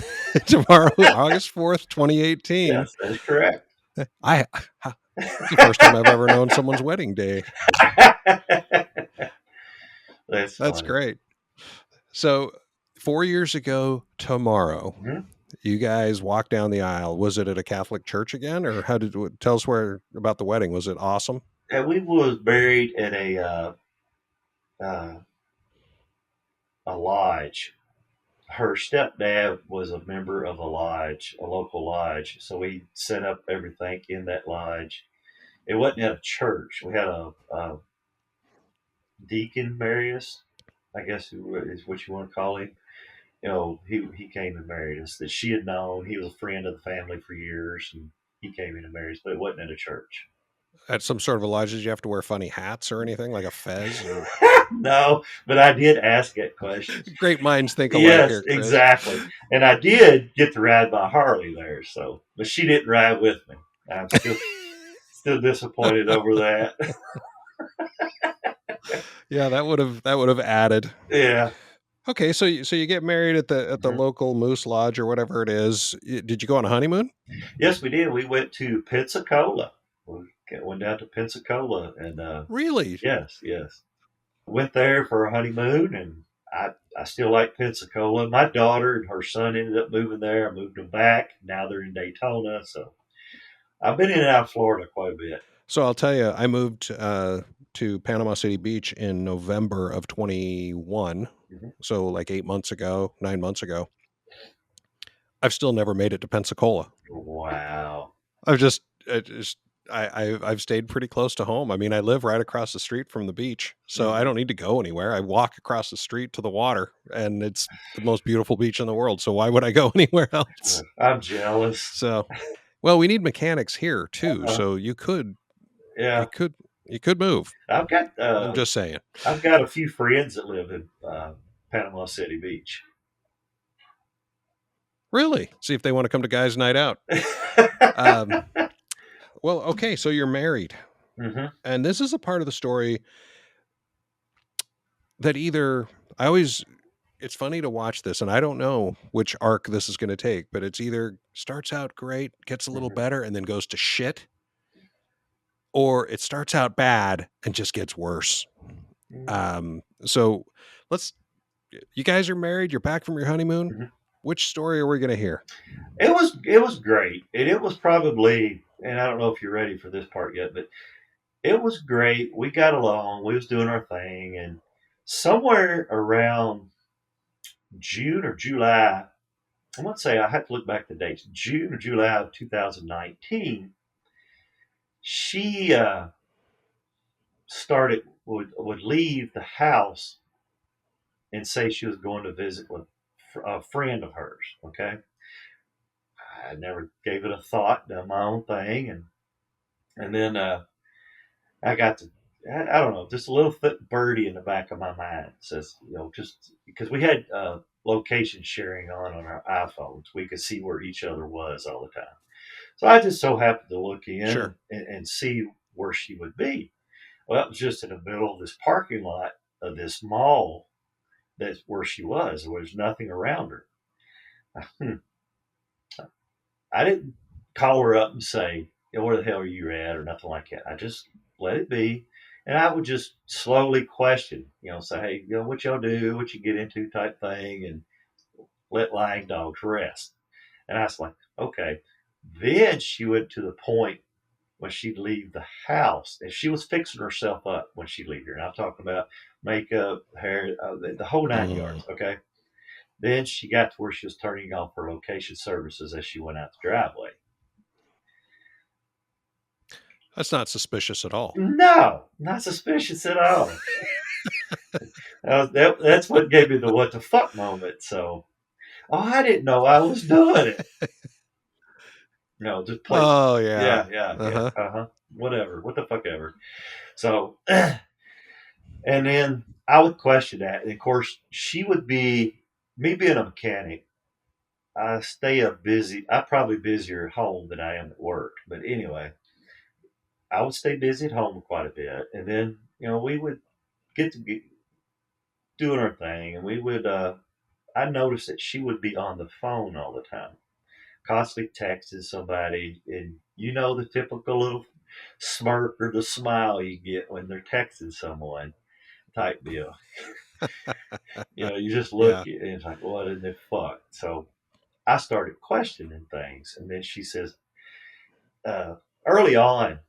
tomorrow, August 4th, 2018. yes, that is correct. It's the first time I've ever known someone's wedding day. That's That's funny. great. So 4 years ago tomorrow, Mhm. you guys walked down the aisle. Was it at a Catholic church again, or tell us about the wedding? Was it awesome? And we was buried at uh, a lodge. Her stepdad was a member of a lodge, a local lodge. So we set up everything in that lodge. It wasn't at a church. We had a deacon marry us, I guess is what you want to call him. He came and married us. That she had known. He was a friend of the family for years, and he came in and married us. But it wasn't at a church. At some sort of a lodge, did you have to wear funny hats or anything, like a fez? Or No, but I did ask that question. great minds think alike Yes, here, Chris. exactly. And I did get to ride my Harley there, but she didn't ride with me. I'm still disappointed over that. Yeah, that would have added. Yeah. Okay, so you get married at the Mhm. local Moose Lodge or whatever it is. Did you go on a honeymoon? Yes, we did. We went to Pensacola. We went down to Pensacola, and Really? yes. Went there for a honeymoon, and I still like Pensacola. My daughter and her son ended up moving there. I moved them back. Now they're in Daytona. So I've been in and out of Florida quite a bit. So I'll tell you, I moved to Panama City Beach in November of 21. Mhm. So like 9 months ago. I've still never made it to Pensacola. Wow. I've just, I've stayed pretty close to home. I mean, I live right across the street from the beach, so I Mhm. don't need to go anywhere. I walk across the street to the water, and it's the most beautiful beach in the world. So why would I go anywhere else? I'm jealous. So, well, we need mechanics here too. Uh, So you could yeah, move. I've got I'm just saying. I've got a few friends that live in Panama City Beach. Really? See if they want to come to guys' night out. Well, okay, so you're married. Hmm. And this is a part of the story that it's funny to watch this, and I don't know which arc this is going to take, but it's either starts out great, gets a little better, and then goes to shit, or it starts out bad and just gets worse. So you guys are married, you're back from your honeymoon. Hmm. Which story are we going to hear? It was great, and it was probably, and I don't know if you're ready for this part yet, but it was great. We got along. We was doing our thing, and somewhere around June or July, I want to say I have to look back the dates. June or July of 2019, she would leave the house and say she was going to visit with a friend of hers. Okay, I never gave it a thought, done my own thing, and then I got to, I don't know, just a little birdie in the back of my mind says, just because we had location sharing on our iPhones, we could see where each other was all the time. So I just so happened to look in Sure. and see where she would be. Well, that was just in the middle of this parking lot of this mall. That's where she was. There was nothing around her. I didn't call her up and say, where the hell are you at or nothing like that. I just let it be. And I would just slowly question, say, hey, what y'all do, what you get into type thing, and let lying dogs rest. And I was like, okay. Then she went to the point when she'd leave the house, and she was fixing herself up when she'd leave here. And I'm talking about makeup, hair, the whole 9 yards, okay? Then she got to where she was turning off her location services as she went out the driveway. That's not suspicious at all. No, not suspicious at all. That's what gave me the what the fuck moment. So, I didn't know I was doing it. No, just play. Oh yeah. Yeah, yeah, yeah. Uh-huh. Whatever. What the fuck ever. So, and then I would question that. And of course, she would be, me being a mechanic, I'm probably busier at home than I am at work. But anyway, I would stay busy at home quite a bit. And then, we would get to be doing our thing. And I noticed that she would be on the phone all the time, constantly texting somebody. And the typical little smirk or the smile you get when they're texting someone type deal. You just look Yeah. at it and it's like, what in the fuck? So I started questioning things. And then she says, early on,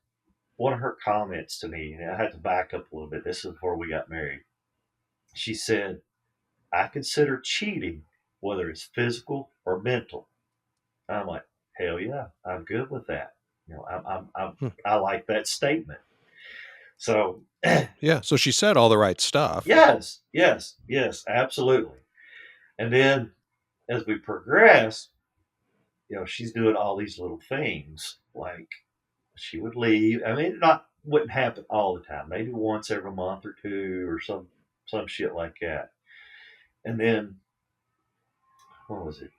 one of her comments to me, and I had to back up a little bit. This is before we got married. She said, I consider cheating, whether it's physical or mental. And I'm like, hell yeah, I'm good with that. Hmm. I like that statement. So, Yeah. So she said all the right stuff. yes, yes, yes, absolutely. And then as we progress, she's doing all these little things. Like she would leave. I mean, it wouldn't happen all the time. Maybe once every month or two, or some shit like that. And then what was it?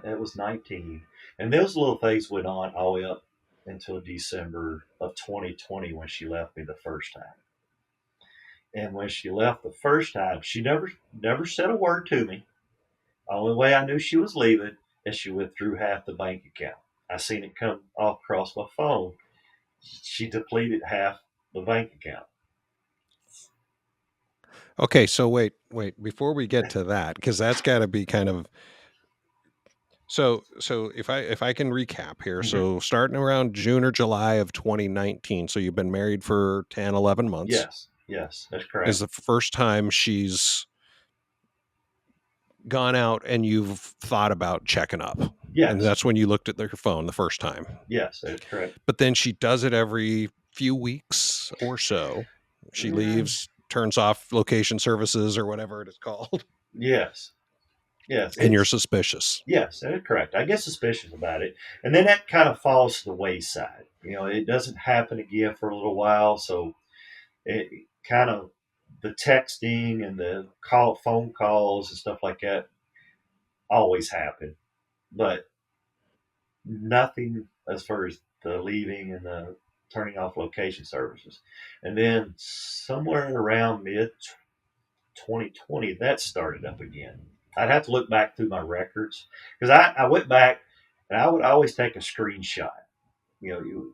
That was 19, and those little things went on all the way up until December of 2020 when she left me the first time. And when she left the first time, she never said a word to me. Only way I knew she was leaving is she withdrew half the bank account. I seen it come off across my phone. She depleted half the bank account. Okay, so wait, before we get to that, because that's got to be kind of so if I can recap here. Mhm. So starting around June or July of 2019, so you've been married for 10, 11 months. Yes, that's Is correct. the first time she's gone out and you've thought about checking up. Yes. And that's when you looked at your phone the first time. Yes, that's correct. But then she does it every few weeks or so. She leaves, turns off location services or whatever it is called. Yes. Yes. And you're suspicious. Yes, that is correct. I get suspicious about it. And then that kind of falls to the wayside. It doesn't happen again for a little while. So it kind of, the texting and the phone calls and stuff like that always happen. But nothing as far as the leaving and the turning off location services. And then somewhere around mid 2020, that started up again. I'd have to look back through my records because I went back and I would always take a screenshot. You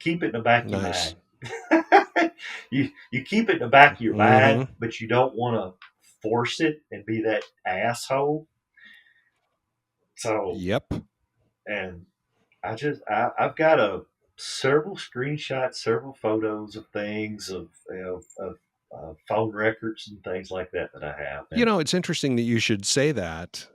keep it in the back of your Nice. mind. you keep it in the back of your mind, Mhm. but you don't want to force it and be that asshole. So, Yep. and I've got several screenshots, several photos of things of phone records and things like that I have. And, It's interesting that you should say that.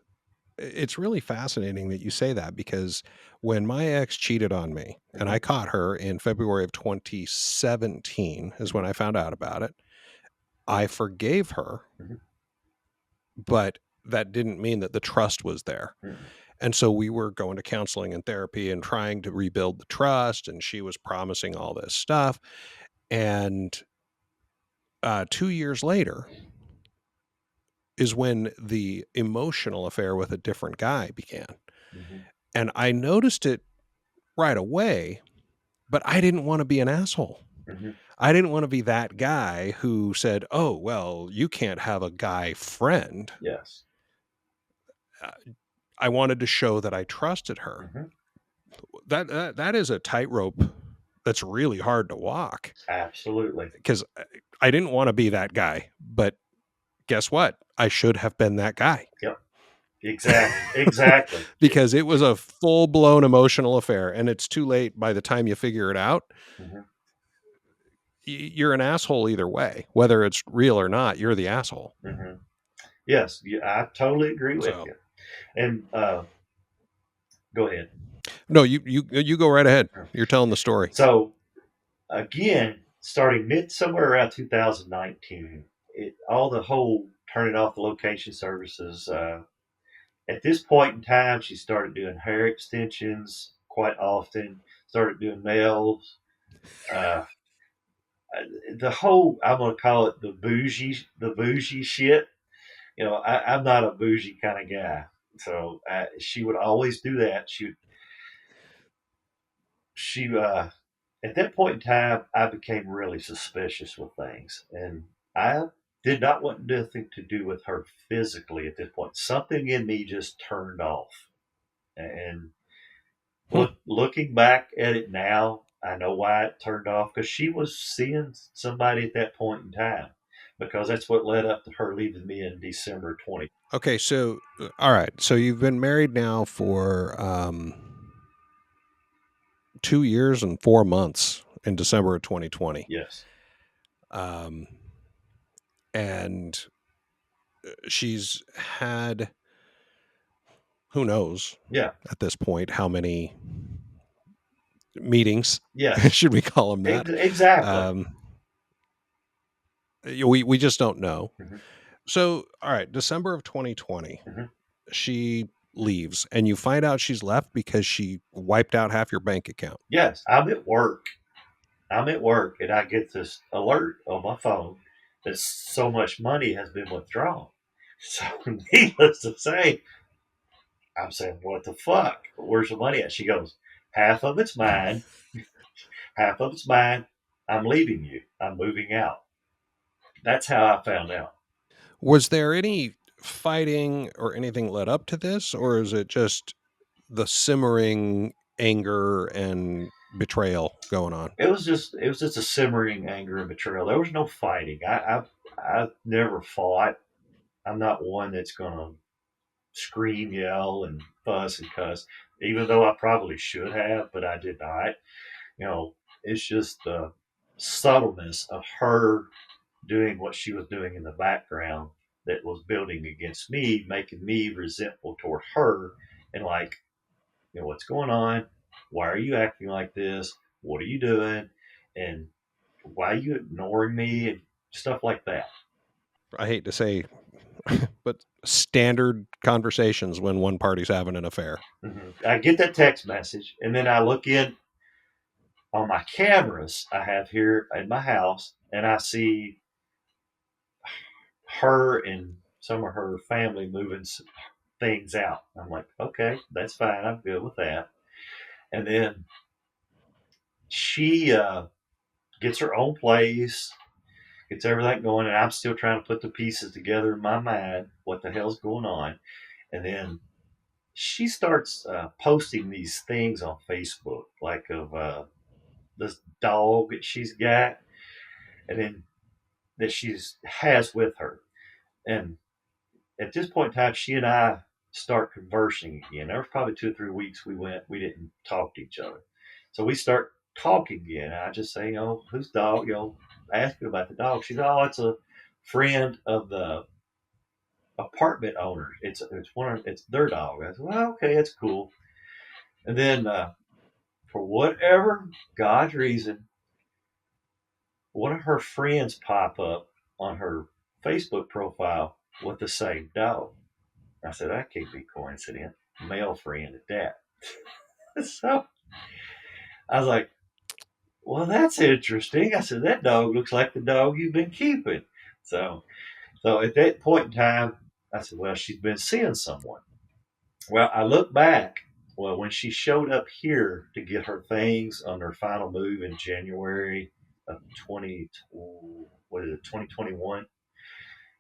It's really fascinating that you say that because when my ex cheated on me and I caught her in February of 2017 is when I found out about it, I forgave her, Mhm. but that didn't mean that the trust was there. Mhm. And so we were going to counseling and therapy and trying to rebuild the trust. And she was promising all this stuff. And 2 years later is when the emotional affair with a different guy began. Mhm. And I noticed it right away, but I didn't want to be an asshole. Mhm. I didn't want to be that guy who said, oh, well, you can't have a guy friend. Yes. I wanted to show that I trusted her. Mhm. That is a tightrope that's really hard to walk Absolutely. because I didn't want to be that guy. But guess what? I should have been that guy. Yep. Exactly. Because it was a full-blown emotional affair, and it's too late by the time you figure it out. Mhm. You're an asshole either way. Whether it's real or not, you're the asshole. Mhm. Yes, I totally agree with So you. And go ahead. no, you go right ahead. You're telling the story. So again, starting somewhere around 2019, all the whole turning off the location services At this point in time, she started doing hair extensions quite often, started doing nails. Uh, the whole, I'm going to call it the bougie shit. I'm not a bougie kind of guy. So she would always do that. She at that point in time, I became really suspicious with things, and I did not want nothing to do with her physically at this point. Something in me just turned off, and Hmm. looking back at it now, I know why it turned off because she was seeing somebody at that point in time. Because that's what led up to her leaving me in December 20. Okay, so all right, so you've been married now for 2 years and 4 months in December of 2020, Yes. um, and she's had who knows Yeah. at this point how many meetings Yes. should we call them that? Exactly. Um, we just don't know. Hmm. So, all right, December of 2020, Hmm. she leaves, and you find out she's left because she wiped out half your bank account. Yes. I'm at work. And I get this alert on my phone that so much money has been withdrawn. So, needless to say, I'm saying, what the fuck? Where's the money at? She goes, half of it's mine, half of it's mine. I'm leaving you. I'm moving out. That's how I found out. Was there any fighting or anything led up to this, or is it just the simmering anger and betrayal going on? It was just a simmering anger and betrayal. There was no fighting. I've never fought. I'm not one that's gonna scream, yell, and fuss and cuss, even though I probably should have, but I did not. It's just the subtleness of her doing what she was doing in the background that was building against me, making me resentful toward her, and like, what's going on? Why are you acting like this? What are you doing? And why are you ignoring me? And stuff like that. I hate to say, but standard conversations when one party's having an affair. I get that text message, and then I look in on my cameras I have here in my house, and I see her and some of her family moving things out. I'm like, okay, that's fine. I'm good with that. And then she gets her own place, gets everything going, and I'm still trying to put the pieces together in my mind. What the hell's going on? And then she starts posting these things on Facebook, like of this dog that she's got, and then that she's has with her. And at this point in time, she and I start conversing again. There was probably 2 or 3 weeks we didn't talk to each other. So we start talking again. And I just say, whose dog? Ask her about the dog. She said, oh, it's a friend of the apartment owners. It's their dog. I said, well, okay, that's cool. And then for whatever God's reason, one of her friends pop up on her Facebook profile with the same dog. I said, that can't be coincidence. Male friend at that. So I was like, well, that's interesting. I said, that dog looks like the dog you've been keeping. So at that point in time, I said, well, she's been seeing someone. Well, I look back. Well, when she showed up here to get her things on her final move in January of 2021,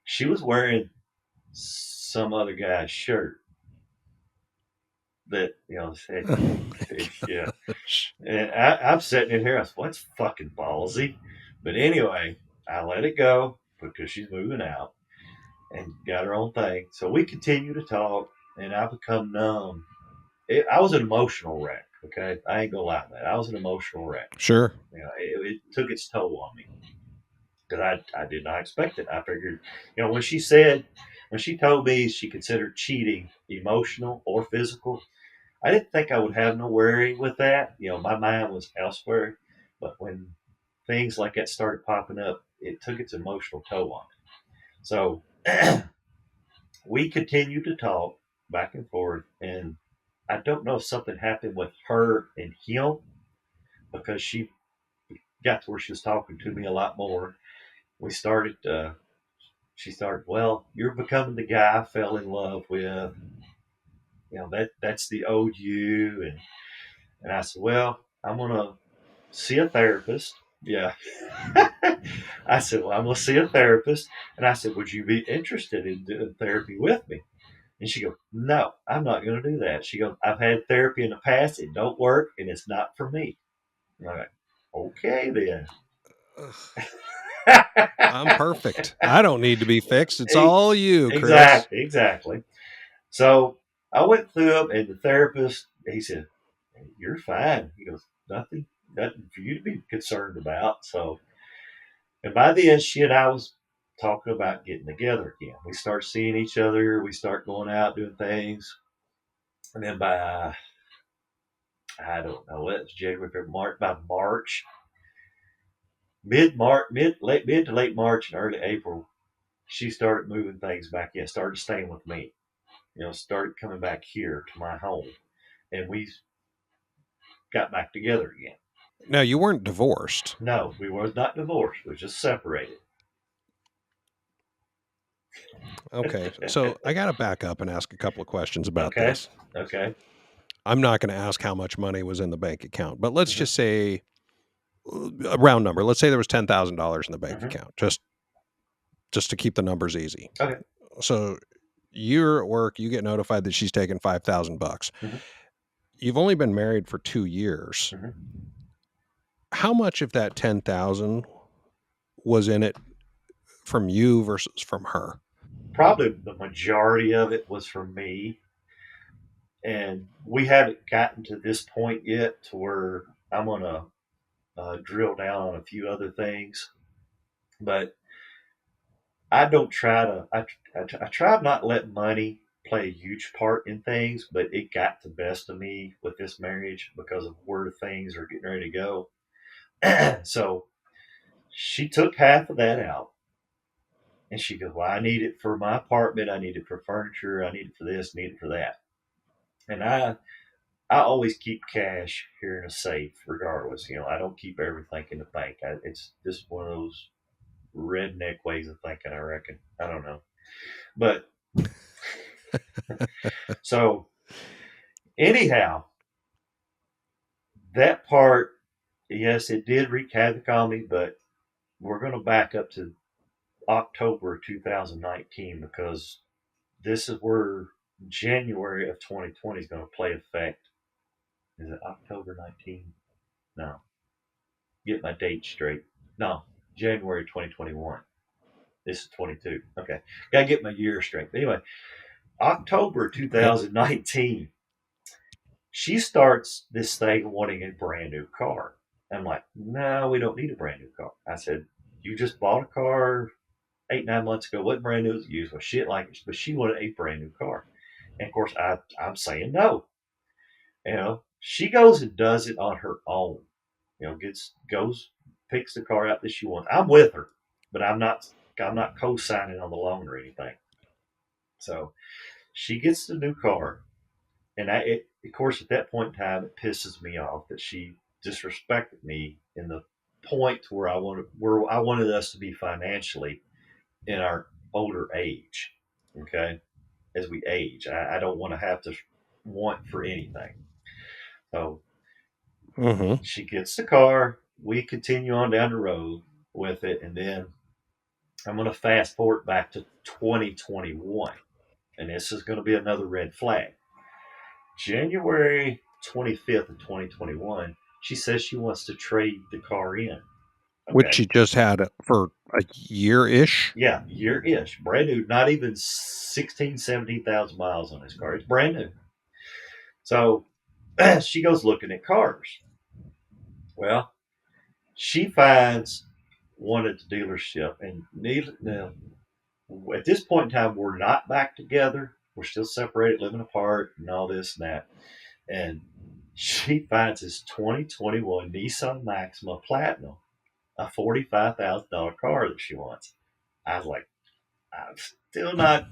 she was wearing some other guy's shirt that said, yeah. And I'm sitting in here. I said, well, that's fucking ballsy. But anyway, I let it go because she's moving out and got her own thing. So we continue to talk, and I become numb. I was an emotional wreck. Okay, I ain't gonna lie to that. I was an emotional wreck. Sure. It took its toll on me because I did not expect it. I figured, when she told me she considered cheating emotional or physical, I didn't think I would have no worry with that. My mind was elsewhere. But when things like that started popping up, it took its emotional toll on me. So we continued to talk. back and forth. And I don't know if something happened with her and him because she got to where she was talking to me a lot more. We started, she started, well, you're becoming the guy I fell in love with. That's the old you. And I said, well, I'm going to see a therapist. Yeah. I said, well, I'm going to see a therapist. And I said, would you be interested in doing therapy with me? And she goes, no, I'm not going to do that. She goes, I've had therapy in the past. It don't work, and it's not for me. And I'm like, okay, then. I'm perfect. I don't need to be fixed. It's all you, Chris. Exactly. So I went through them, and the therapist, he said, you're fine. He goes, nothing for you to be concerned about. So, and by the end, she and I was talking about getting together again. We start seeing each other. We start going out doing things. And then by, I don't know, it's January, February, March. By March, mid to late March and early April, she started moving things back in, started staying with me. Started coming back here to my home. And we got back together again. Now, you weren't divorced. No, we was not divorced. We were just separated. Okay. So I got to back up and ask a couple of questions about Okay. this. Okay. I'm not going to ask how much money was in the bank account, but let's just say a round number. Let's say there was $10,000 in the bank account, just to keep the numbers easy. Okay. So you're at work, you get notified that she's taking $5,000. Mhm. You've only been married for 2 years. Mhm. How much of that 10,000 was in it from you versus from her? Probably the majority of it was from me. And we haven't gotten to this point yet to where I'm going to drill down on a few other things. But I don't try to, I try not to let money play a huge part in things, but it got the best of me with this marriage because of where things are getting ready to go. So she took half of that out. And she goes, well, I need it for my apartment. I need it for furniture. I need it for this, need it for that. And I always keep cash here in a safe, regardless. I don't keep everything in the bank. It's just one of those redneck ways of thinking, I reckon. I don't know. But so, anyhow, that part, yes, it did wreak havoc on me, but we're going to back up to October 2019 because this is where January of 2020 is going to play effect. Is it October 19? No. Get my date straight. No, January 2021. This is 22. Okay. Got to get my year straight. But anyway, October 2019, she starts this thing wanting a brand new car. I'm like, no, we don't need a brand new car. I said, you just bought a car 8-9 months ago. What brand new is it used? Well, shit like it. But she wanted a brand new car. And of course, I'm saying no. She goes and does it on her own. Picks the car out that she wants. I'm with her, but I'm not co-signing on the loan or anything. So she gets the new car, and of course, at that point in time, it pisses me off that she disrespected me in the point where I wanted us to be financially in our older age. Okay, as we age, I don't want to have to want for anything. So she gets the car. We continue on down the road with it, and then I'm going to fast forward back to 2021, and this is going to be another red flag. January 25th of 2021, she says she wants to trade the car in. Okay. Which she just had for a year-ish? Yeah, year-ish. Brand new, not even 16, 17,000 miles on this car. It's brand new. So she goes looking at cars. Well, she finds one at the dealership, and now, at this point in time, we're not back together. We're still separated, living apart, and all this and that. And she finds this 2021 Nissan Maxima Platinum, a $45,000 car that she wants. I was like, I'm still not,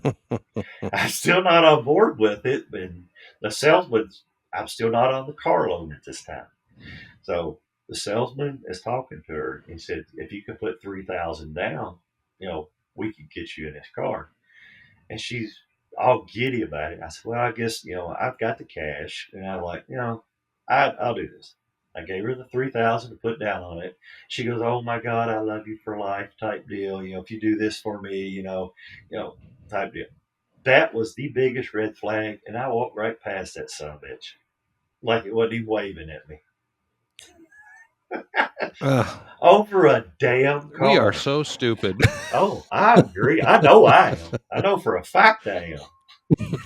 I'm still not on board with it. And the salesman, I'm still not on the car loan at this time. So the salesman is talking to her. He said, if you could put 3,000 down, we could get you in this car. And she's all giddy about it. I said, well, I guess, I've got the cash. And I'm like, I'll do this. I gave her the 3,000 to put down on it. She goes, oh my God, I love you for life type deal. If you do this for me, type deal. That was the biggest red flag. And I walked right past that son of a bitch. Like it wasn't even waving at me. Over a damn car. We are so stupid. Oh, I agree. I know I am. I know for a fact I am.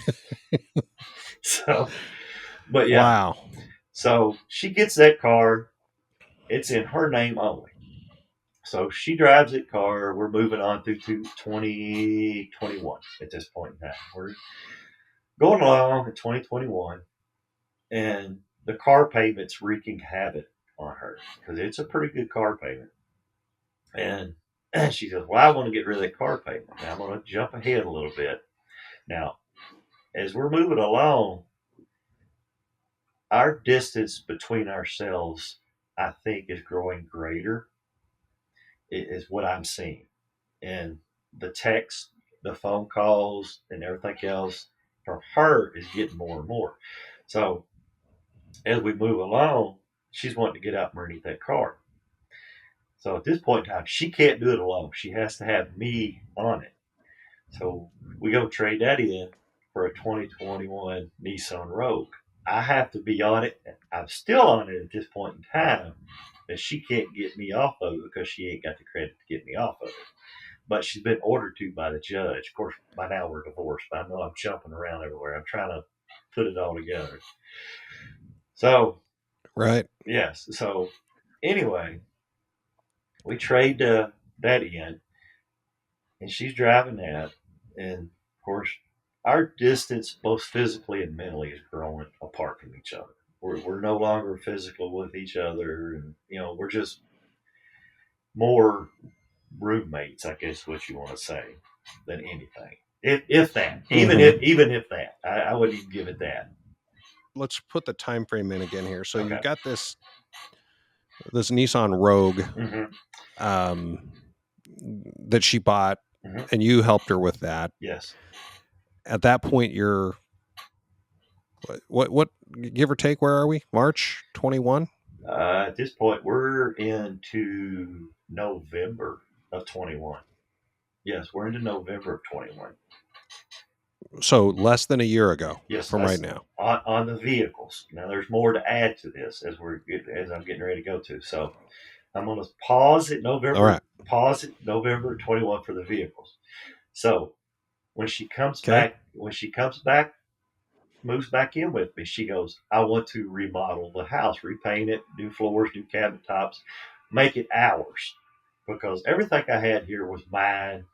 So, but yeah. Wow. So she gets that car. It's in her name only. So she drives that car. We're moving on through to 2021 at this point in time. We're going along in 2021, and the car payment's wreaking havoc on her because it's a pretty good car payment. And she says, well, I want to get rid of that car payment. Now I'm going to jump ahead a little bit. Now, as we're moving along, our distance between ourselves, I think, is growing greater, is what I'm seeing. And the text, the phone calls, and everything else from her is getting more and more. So as we move along, she's wanting to get out underneath that car. So at this point in time, she can't do it alone. She has to have me on it. So we go trade that in for a 2021 Nissan Rogue. I have to be on it. I'm still on it at this point in time, and she can't get me off of it because she ain't got the credit to get me off of it. But she's been ordered to by the judge. Of course, by now we're divorced, but I know I'm jumping around everywhere. I'm trying to put it all together. So, right. Yes. So, anyway, we trade that in, and she's driving that. And, of course, our distance, both physically and mentally, is growing apart from each other. We're no longer physical with each other. And, we're just more roommates, I guess what you want to say, than anything. If that, even if that, I wouldn't even give it that. Let's put the time frame in again here. So Okay. you've got this Nissan Rogue that she bought, and you helped her with that. Yes. At that point, you're what give or take? Where are we? March 21. At this point, we're into November of 21. Yes, we're into November of 21. So less than a year ago. Yes, from right now on the vehicles. Now there's more to add to this as I'm getting ready to go to. So I'm going to pause at November. All right. Pause at November 21 for the vehicles. So when she comes back, moves back in with me, she goes, I want to remodel the house, repaint it, new floors, new cabinet tops, make it ours. Because everything I had here was mine.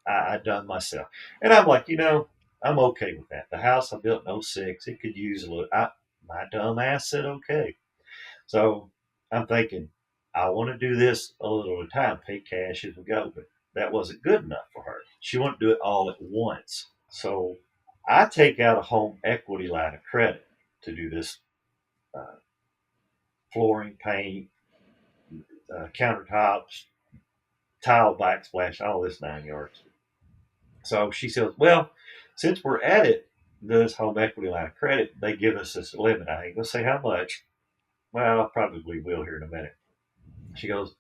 I done myself. And I'm like, I'm okay with that. The house I built in 06, it could use a little. My dumb ass said okay. So I'm thinking, I want to do this a little at a time, pay cash as we go. But that wasn't good enough for her. She wanted to do it all at once. So I take out a home equity line of credit to do this flooring, paint, countertops, tile backsplash, all this 9 yards. So she says, well, since we're at it, this home equity line of credit, they give us this limit. I ain't going to say how much. Well, I probably will here in a minute. She goes,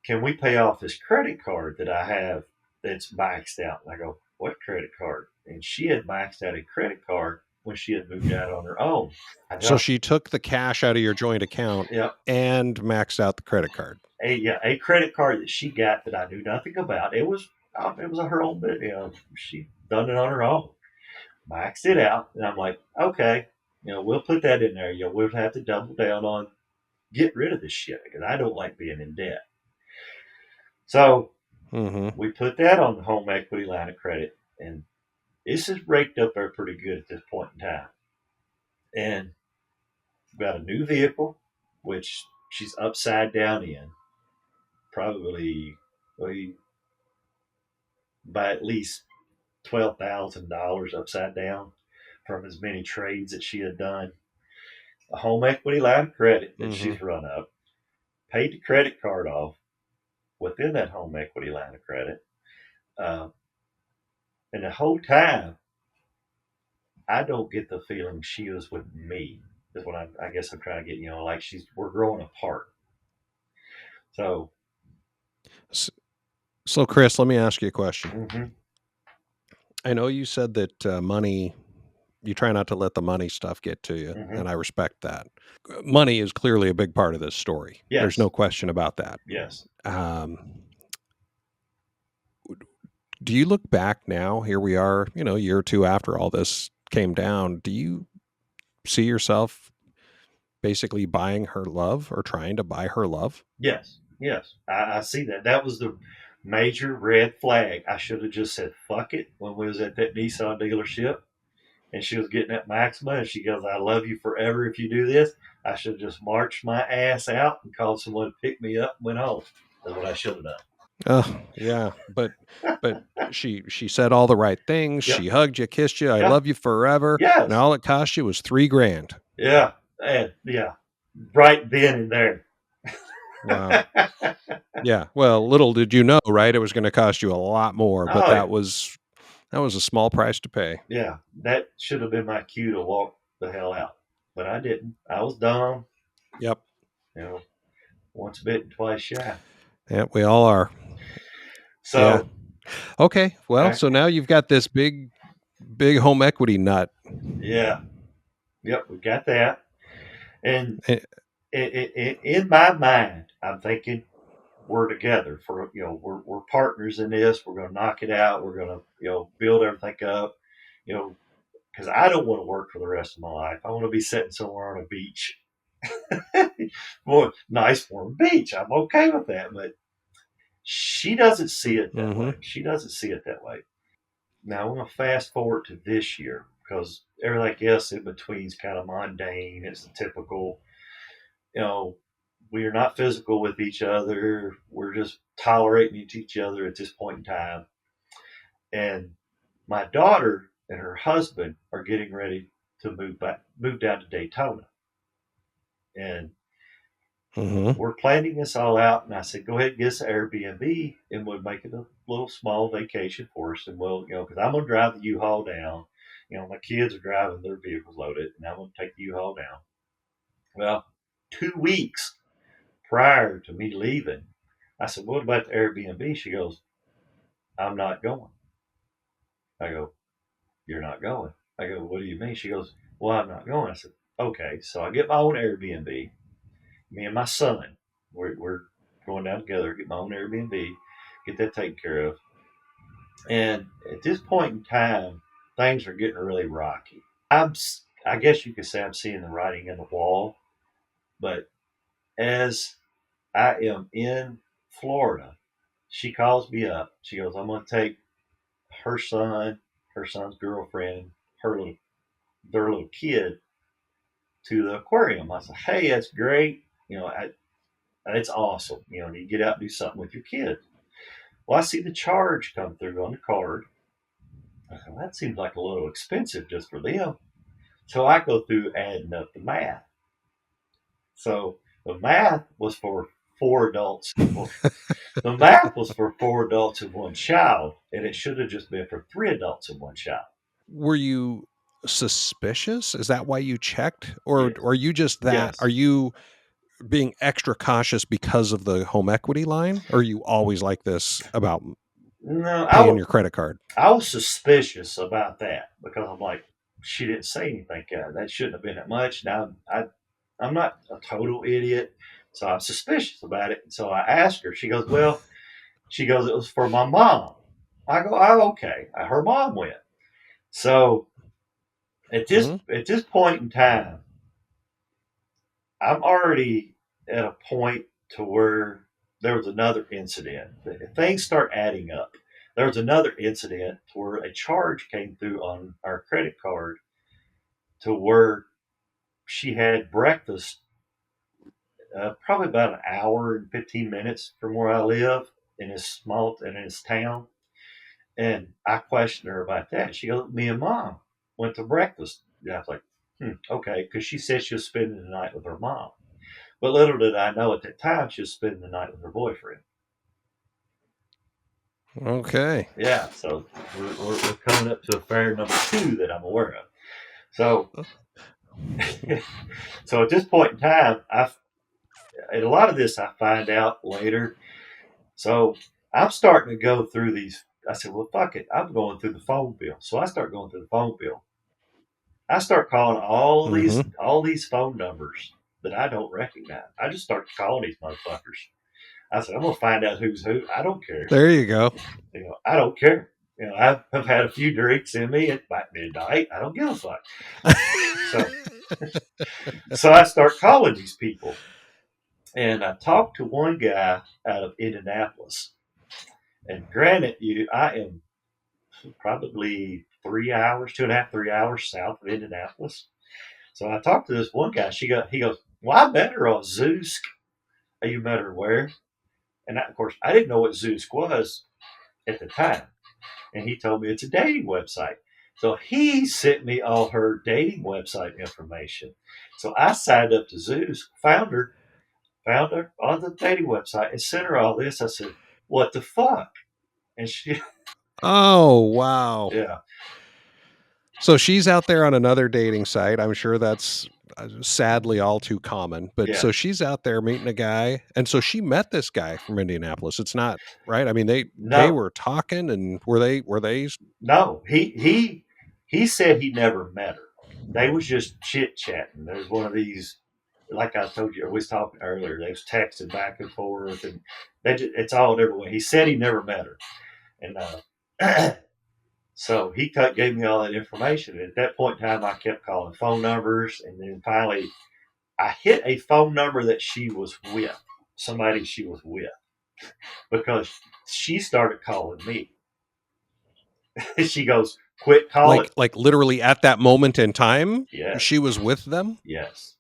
can we pay off this credit card that I have that's maxed out? And I go, what credit card? And she had maxed out a credit card when she had moved out on her own. So she took the cash out of your joint account and maxed out the credit card. A credit card that she got that I knew nothing about. It was her own bit. She done it on her own. Maxed it out. And I'm like, okay, we'll put that in there. We'll have to double down on get rid of this shit because I don't like being in debt. So we put that on the home equity line of credit, and this is raked up there pretty good at this point in time. And we've got a new vehicle, which she's upside down in. Probably by at least $12,000 upside down from as many trades that she had done. A home equity line of credit that Mm-hmm. she's run up, paid the credit card off within that home equity line of credit. Uh, and the whole time, I don't get the feeling she was with me. Is what I guess I'm trying to get. Like we're growing apart. So, So, Chris, let me ask you a question. mm-hmm, I know you said that money, you try not to let the money stuff get to you, mm-hmm. and I respect that. Money is clearly a big part of this story. There's Yes, no question about that. yes, Um, do you look back now? Here we are, a year or two after all this came down. Do you see yourself basically buying her love or trying to buy her love? yes, yes. I see that. That was the major red flag. I should have just said fuck it when we was at that Nissan dealership and she was getting that Maxima and she goes, I love you forever if you do this. I should have just marched my ass out and called someone to pick me up and went home. That's what I should have done. Oh, yeah, but she said all the right things. Yep. She hugged you, kissed you. I Yeah. love you forever. Yes. And all it cost you was $3,000. Yeah. And yeah. Right then and there. Wow. Yeah. Well, little did you know, right? It was going to cost you a lot more, but Oh, that was a small price to pay. yeah. That should have been my cue to walk the hell out. But I didn't. I was dumb. Yep. Once bitten, twice shy. Yeah, we all are. So, yeah. Okay. Well, so now you've got this big home equity nut. Yeah. Yep, we got that. And in my mind, I'm thinking we're together for, we're partners in this. We're going to knock it out. We're going to, build everything up, because I don't want to work for the rest of my life. I want to be sitting somewhere on a beach. Boy, nice warm beach. I'm okay with that. But she doesn't see it that way. She doesn't see it that way. Now, I'm going to fast forward to this year because everything else in between is kind of mundane. It's the typical, we are not physical with each other. We're just tolerating each other at this point in time. And my daughter and her husband are getting ready to move down to Daytona. And we're planning this all out. And I said, go ahead and get us an Airbnb and we'll make it a little small vacation for us. And we'll, because I'm going to drive the U-Haul down. My kids are driving their vehicles loaded and I'm going to take the U-Haul down. Well, 2 weeks prior to me leaving, I said, what about the Airbnb? She goes, I'm not going. I go, you're not going? I go, what do you mean? She goes, well, I'm not going. I said, okay. So I get my own Airbnb. Me and my son, we're going down together, get my own Airbnb, get that taken care of. And at this point in time, things are getting really rocky. I guess you could say I'm seeing the writing on the wall. But as I am in Florida, she calls me up. She goes, I'm going to take her son, her son's girlfriend, their little kid to the aquarium. I said, hey, that's great. It's awesome. You get out and do something with your kids. Well, I see the charge come through on the card. I said, well, that seems like a little expensive just for them. So I go through adding up the math. So the math was for 4 adults. The math was for 4 adults and 1 child, and it should have just been for 3 adults and 1 child. Were you suspicious? Is that why you checked? Or Yes. are you just that? Yes. Are you being extra cautious because of the home equity line? Or are you always like this about paying your credit card? I was suspicious about that because I'm like, she didn't say anything. That shouldn't have been that much. Now, I'm not a total idiot, so I'm suspicious about it. And so I asked her. She goes, it was for my mom. I go, oh, okay. Her mom went. So at this point in time, I'm already at a point to where there was another incident. Things start adding up. There was another incident where a charge came through on our credit card to where she had breakfast probably about an hour and 15 minutes from where I live in this town. And I questioned her about that. She goes, me and mom went to breakfast. And I was like, okay, because she said she was spending the night with her mom. But little did I know at that time she was spending the night with her boyfriend. Okay. Yeah, so we're coming up to affair number 2 that I'm aware of. So, so at this point in time, and a lot of this I find out later. So I'm starting to go through these. I said, well, fuck it. I'm going through the phone bill. So I start going through the phone bill. I start calling Mm-hmm. all these phone numbers that I don't recognize. I just start calling these motherfuckers. I said, I'm gonna find out who's who. I don't care. There you go. I don't care. I've had a few drinks in me at midnight. I don't give a fuck. So I start calling these people, and I talked to one guy out of Indianapolis. And granted, I am probably 3 hours, 2.5, 3 hours south of Indianapolis. So I talked to this one guy. He goes, well, I met her on Zoosk. You met her where? And of course, I didn't know what Zoosk was at the time. And he told me it's a dating website. So he sent me all her dating website information. So I signed up to Zoosk, found her on the dating website, and sent her all this. I said, what the fuck? And she, Oh, wow. yeah. So she's out there on another dating site. I'm sure that's sadly all too common. But Yeah. so she's out there meeting a guy, and so she met this guy from Indianapolis. It's not right. I mean, they No. were talking, and were they? No, he said he never met her. They was just chit chatting. There's one of these, like I told you, I was talking earlier. They was texting back and forth, and it's all different way. He said he never met her, and so he gave me all that information. And at that point in time, I kept calling phone numbers, and then finally, I hit a phone number that she was with, somebody she was with, because she started calling me. She goes, quit calling. Like literally at that moment in time, Yes. she was with them. Yes.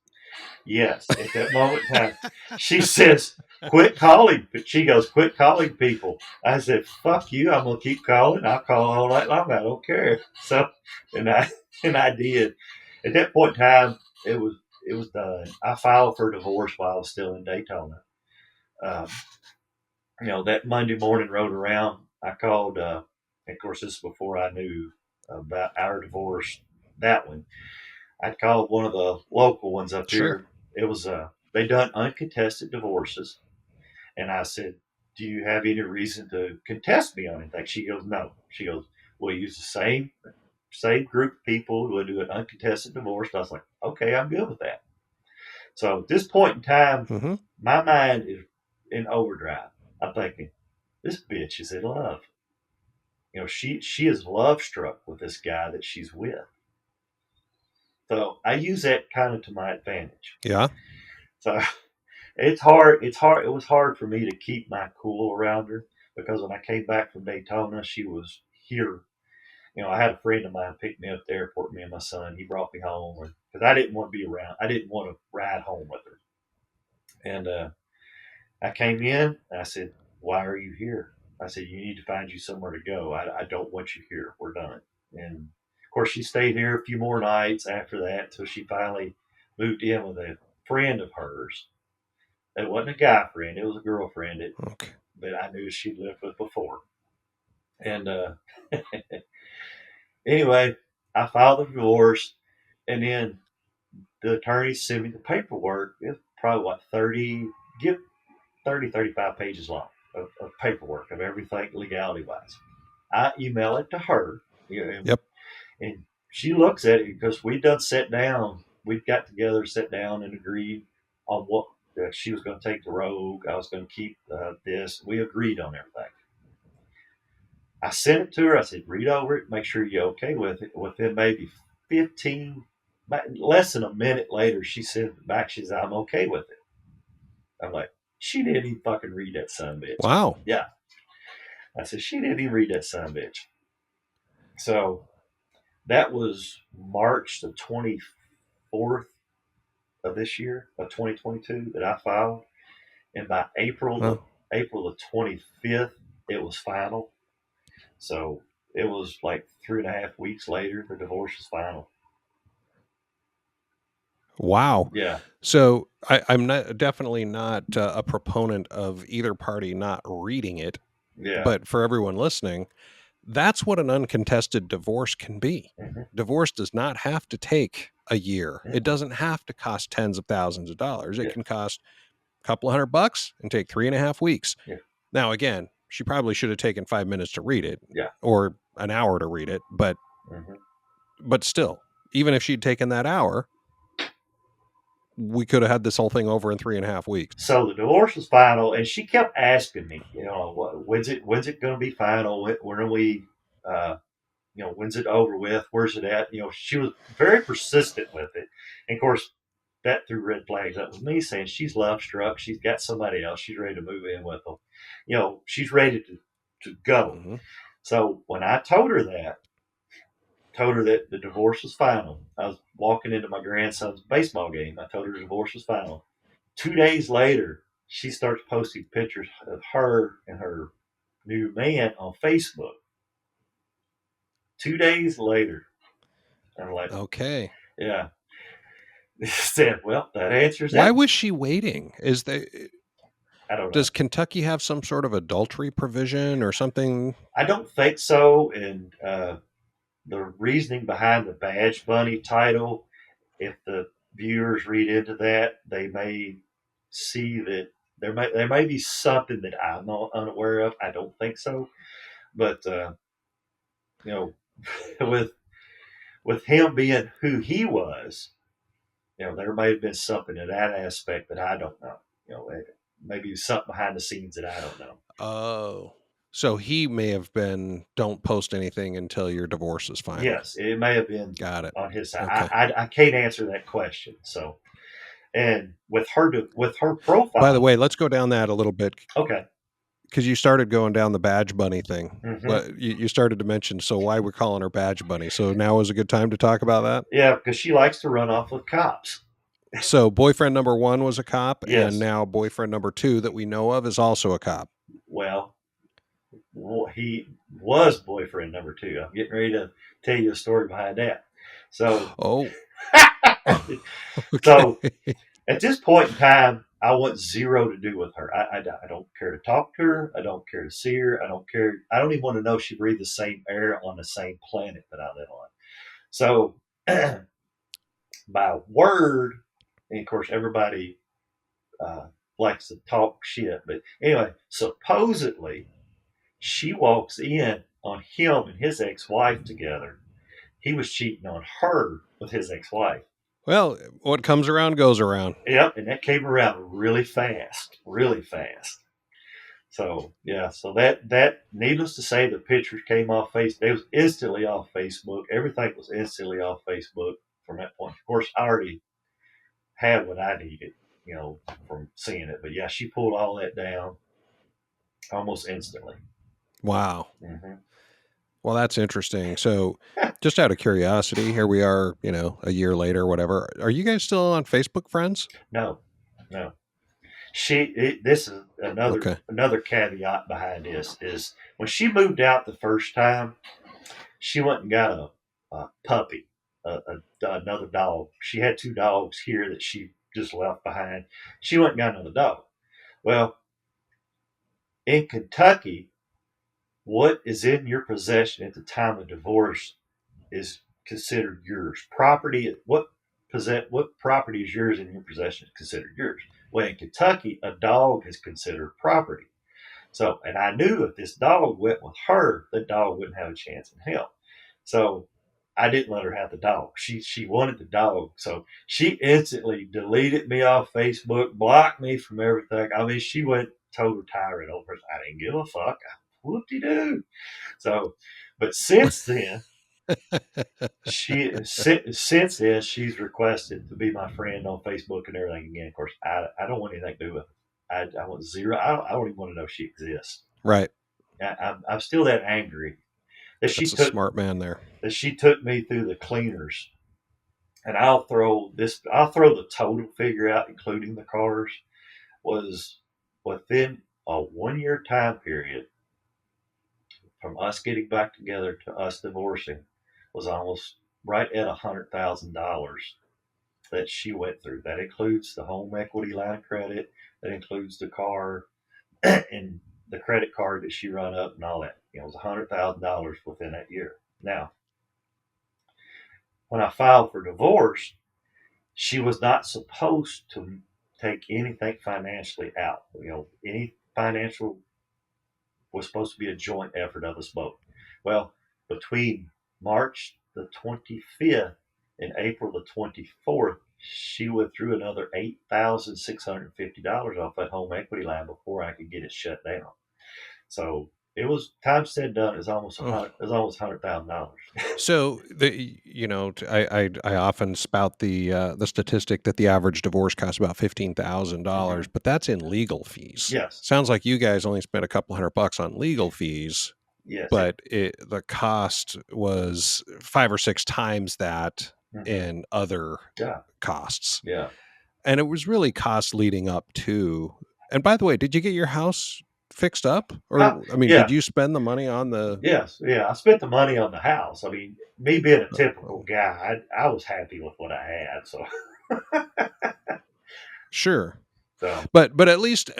At that moment in time, she says, quit calling. But she goes, quit calling people. I said, fuck you. I'm going to keep calling. I'll call all night long. I don't care. So, and I did. At that point in time, it was done. I filed for divorce while I was still in Daytona. That Monday morning rolled around. I called, of course, this is before I knew about our divorce, that one. I called one of the local ones up here. It was they done uncontested divorces, and I said, "Do you have any reason to contest me on anything?" She goes, "No." She goes, "We'll use the same group of people who will do an uncontested divorce." And I was like, "Okay, I'm good with that." So at this point in time, my mind is in overdrive. I'm thinking, this bitch is in love. She is love struck with this guy that she's with. So I use that kind of to my advantage. Yeah. So it's hard. It was hard for me to keep my cool around her because when I came back from Daytona, she was here. I had a friend of mine pick me up at the airport, me and my son. He brought me home because I didn't want to be around. I didn't want to ride home with her. And I came in and I said, "Why are you here?" I said, "You need to find you somewhere to go. I don't want you here. We're done." And of course, she stayed here a few more nights after that until she finally moved in with a friend of hers. It wasn't a guy friend; it was a girlfriend that I knew she'd lived with before. And anyway, I filed the divorce, and then the attorney sent me the paperwork. It's probably 35 pages long of paperwork of everything legality wise. I email it to her. And she looks at it because we done sat down. We got together, sat down, and agreed on what she was going to take the rogue. I was going to keep this. We agreed on everything. I sent it to her. I said, read over it, make sure you're okay with it. Within maybe 15, less than a minute later, she sent back, she said, I'm okay with it. I'm like, she didn't even fucking read that son of a bitch. Wow. Yeah. I said, she didn't even read that son of a bitch. So that was March the 24th of this year, of 2022, that I filed. And by April the 25th, it was final. So it was like 3.5 weeks later, the divorce was final. Wow. Yeah. So I'm definitely not a proponent of either party not reading it, Yeah. but for everyone listening, that's what an uncontested divorce can be. Mhm. Divorce does not have to take a year. It Mhm. doesn't have to cost tens of thousands of dollars. It Yeah. can cost a couple $100 and take 3.5 weeks. Yeah. Now, again, she probably should have taken 5 minutes to read it, Yeah. or an hour to read it, but still, even if she'd taken that hour, we could have had this whole thing over in 3.5 weeks. So the divorce was final, and she kept asking me, when's it going to be final? When are we, when's it over with? Where's it at? She was very persistent with it. And of course, that threw red flags up with me, saying she's love struck. She's got somebody else. She's ready to move in with them. She's ready to go. Mm-hmm. So when I told her that the divorce was final, I was walking into my grandson's baseball game. I told her the divorce was final. 2 days later, she starts posting pictures of her and her new man on Facebook. 2 days later. I'm like, Okay. yeah. Said, well, that answers Why that. was she waiting? I don't know. Does Kentucky have some sort of adultery provision or something? I don't think so. And the reasoning behind the Badge Bunny title, if the viewers read into that, they may see that there may be something that I'm not unaware of. I don't think so. But, with him being who he was, there may have been something in that aspect that I don't know. Maybe something behind the scenes that I don't know. Oh, so he may have been, don't post anything until your divorce is final. Yes, it may have been. Got it. On his side. Okay. I can't answer that question. So, and with her profile. By the way, let's go down that a little bit. Okay. Because you started going down the Badge Bunny thing. Mm-hmm. But you started to mention, so why we're calling her Badge Bunny. So now is a good time to talk about that? Yeah, because she likes to run off with cops. So boyfriend number 1 was a cop, Yes. and now boyfriend number 2 that we know of is also a cop. Well, he was boyfriend number 2. I'm getting ready to tell you a story behind that. So, okay. So at this point in time, I want zero to do with her. I don't care to talk to her. I don't care to see her. I don't care. I don't even want to know if she breathed the same air on the same planet that I live on. So by word, and of course everybody likes to talk shit. But anyway, supposedly she walks in on him and his ex-wife together. He was cheating on her with his ex-wife. Well, what comes around goes around. Yep, and that came around really fast. So yeah, so that needless to say, the pictures came off Facebook. It was instantly off Facebook. Everything was instantly off Facebook from that point. Of course, I already had what I needed, from seeing it. But yeah, she pulled all that down almost instantly. Wow. Mm-hmm. Well, that's interesting. So just out of curiosity, here we are, a year later, whatever. Are you guys still on Facebook friends? No. This is another caveat behind this is when she moved out the first time, she went and got a puppy, another dog. She had 2 dogs here that she just left behind. She went and got another dog. Well, in Kentucky, what is in your possession at the time of divorce is considered yours. What property is yours in your possession is considered yours. Well, in Kentucky, a dog is considered property. So, and I knew if this dog went with her, the dog wouldn't have a chance in hell. So I didn't let her have the dog. She wanted the dog. So she instantly deleted me off Facebook, blocked me from everything. I mean, she went total tyrant over it. I didn't give a fuck. Whoop-de-doo. So, but since then, since then she's requested to be my friend on Facebook and everything again. Of course, I don't want anything to do with it. I want zero. I don't even want to know she exists. Right. I'm still that angry that That's a smart man there. That she took me through the cleaners, and I'll throw the total figure out, including the cars, was within a 1 year time period from us getting back together to us divorcing was almost right at $100,000 that she went through. That includes the home equity line of credit. That includes the car and the credit card that she run up and all that. It was $100,000 within that year. Now, when I filed for divorce, she was not supposed to take anything financially out. Any financial was supposed to be a joint effort of us both. Well, between March the 25th and April the 24th, she withdrew another $8,650 off that home equity line before I could get it shut down. So it was time said done. It was almost $100,000. So I often spout the statistic that the average divorce costs about $15,000, but that's in legal fees. Yes. Sounds like you guys only spent a couple $100 on legal fees. Yes. But the cost was 5 or 6 times that in other costs. Yeah. And it was really costs leading up to. And by the way, did you get your house fixed up? Or, did you spend the money on the... Yes. Yeah. I spent the money on the house. I mean, me being a typical guy, I was happy with what I had. So. Sure. So. But at least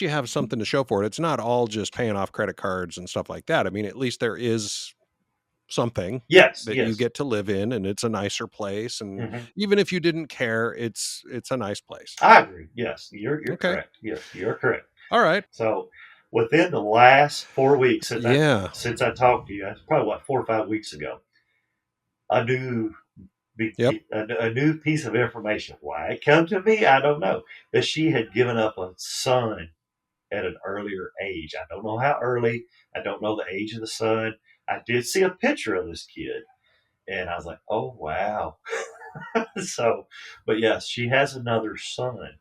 you have something to show for it. It's not all just paying off credit cards and stuff like that. I mean, at least there is something that you get to live in, and it's a nicer place. And even if you didn't care, it's a nice place. I agree. Yes, you're correct. Yes, you're correct. All right. So within the last 4 weeks since I talked to you, that's probably 4 or 5 weeks ago, a new piece of information. Why it come to me, I don't know. That she had given up a son at an earlier age. I don't know how early. I don't know the age of the son. I did see a picture of this kid, and I was like, oh, wow. So, but yes, she has another son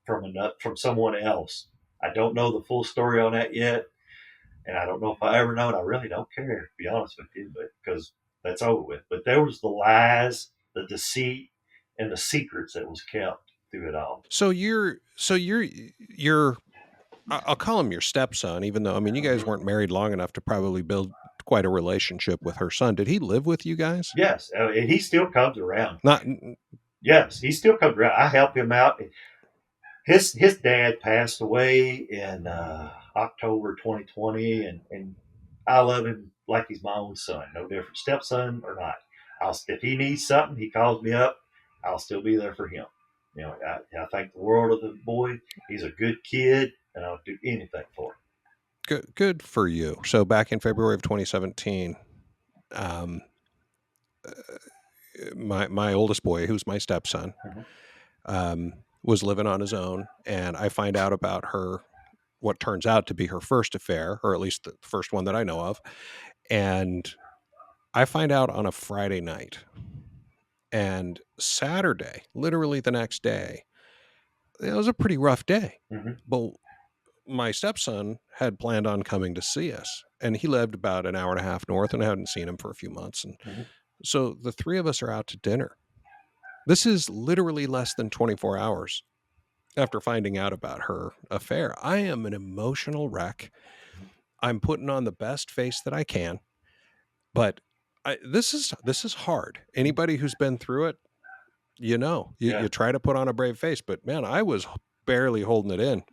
from someone else. I don't know the full story on that yet, and I don't know if I ever know, and I really don't care, to be honest with you, but because that's over with. But there was the lies, the deceit, and the secrets that was kept through it all. So you're I'll call him your stepson, even though, you guys weren't married long enough to probably build quite a relationship with her son. Did he live with you guys? Yes. And he still comes around. Yes, he still comes around. I help him out. His dad passed away in October 2020, and I love him like he's my own son. No different, stepson or not. If he needs something, he calls me up. I'll still be there for him. I thank the world of the boy. He's a good kid, and I'll do anything for him. Good for you. So back in February of 2017, my oldest boy, who's my stepson, was living on his own, and I find out about what turns out to be her first affair, or at least the first one that I know of. And I find out on a Friday night, and Saturday, literally the next day, it was a pretty rough day. But my stepson had planned on coming to see us, and he lived about an hour and a half north, and I hadn't seen him for a few months. And so the three of us are out to dinner. This is literally less than 24 hours after finding out about her affair. I am an emotional wreck. I'm putting on the best face that I can, but this is hard. Anybody who's been through it, you try to put on a brave face, but man, I was barely holding it in.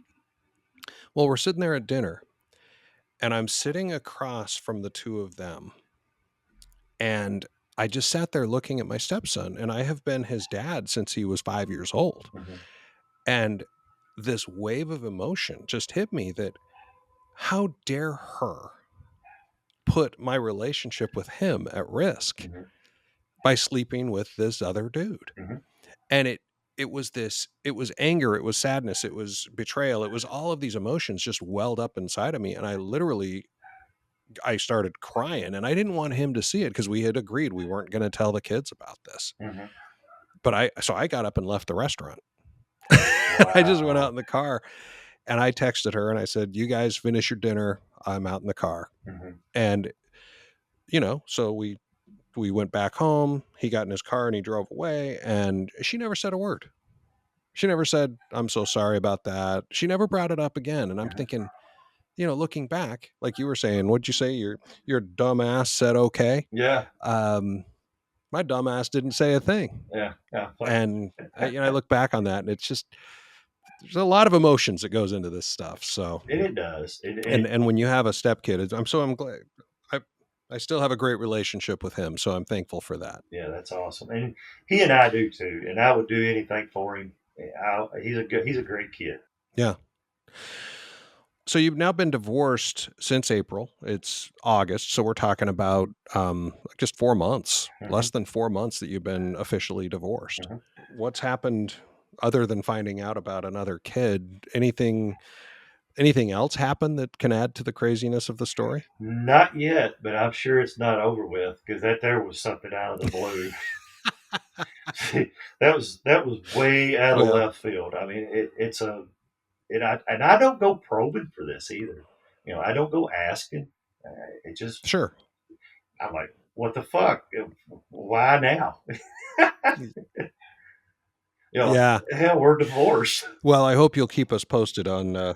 Well, we're sitting there at dinner, and I'm sitting across from the two of them, and I just sat there looking at my stepson, and I have been his dad since he was 5 years old. And this wave of emotion just hit me that how dare her put my relationship with him at risk by sleeping with this other dude. And it was anger, it was sadness, it was betrayal, it was all of these emotions just welled up inside of me. And I started crying, and I didn't want him to see it because we had agreed we weren't going to tell the kids about this. But I got up and left the restaurant. Wow. I just went out in the car, and I texted her and I said, you guys finish your dinner. I'm out in the car. And, so we went back home. He got in his car and he drove away, and she never said a word. She never said, I'm so sorry about that. She never brought it up again. And I'm thinking, looking back, like you were saying, what'd you say? Your dumbass said okay. Yeah, My dumbass didn't say a thing. yeah, yeah. And I look back on that, and it's just there's a lot of emotions that goes into this stuff. So, It does. and when you have a stepkid, I'm glad. I I still have a great relationship with him, so I'm thankful for that. Yeah, that's awesome, and he and I do too. And I would do anything for him. He's a great kid. Yeah. So you've now been divorced since April. It's August, so we're talking about just 4 months, Mhm, less than 4 months that you've been officially divorced. mhm. What's happened other than finding out about another kid? Anything else happen that can add to the craziness of the story? Not yet, but I'm sure it's not over with because that there was something out of the blue. that was way out of Well, left field. I mean, and I don't go probing for this either. I don't go asking. It just sure. I'm like, what the fuck? Why now? Yeah. Hell, we're divorced. Well, I hope you'll keep us posted on.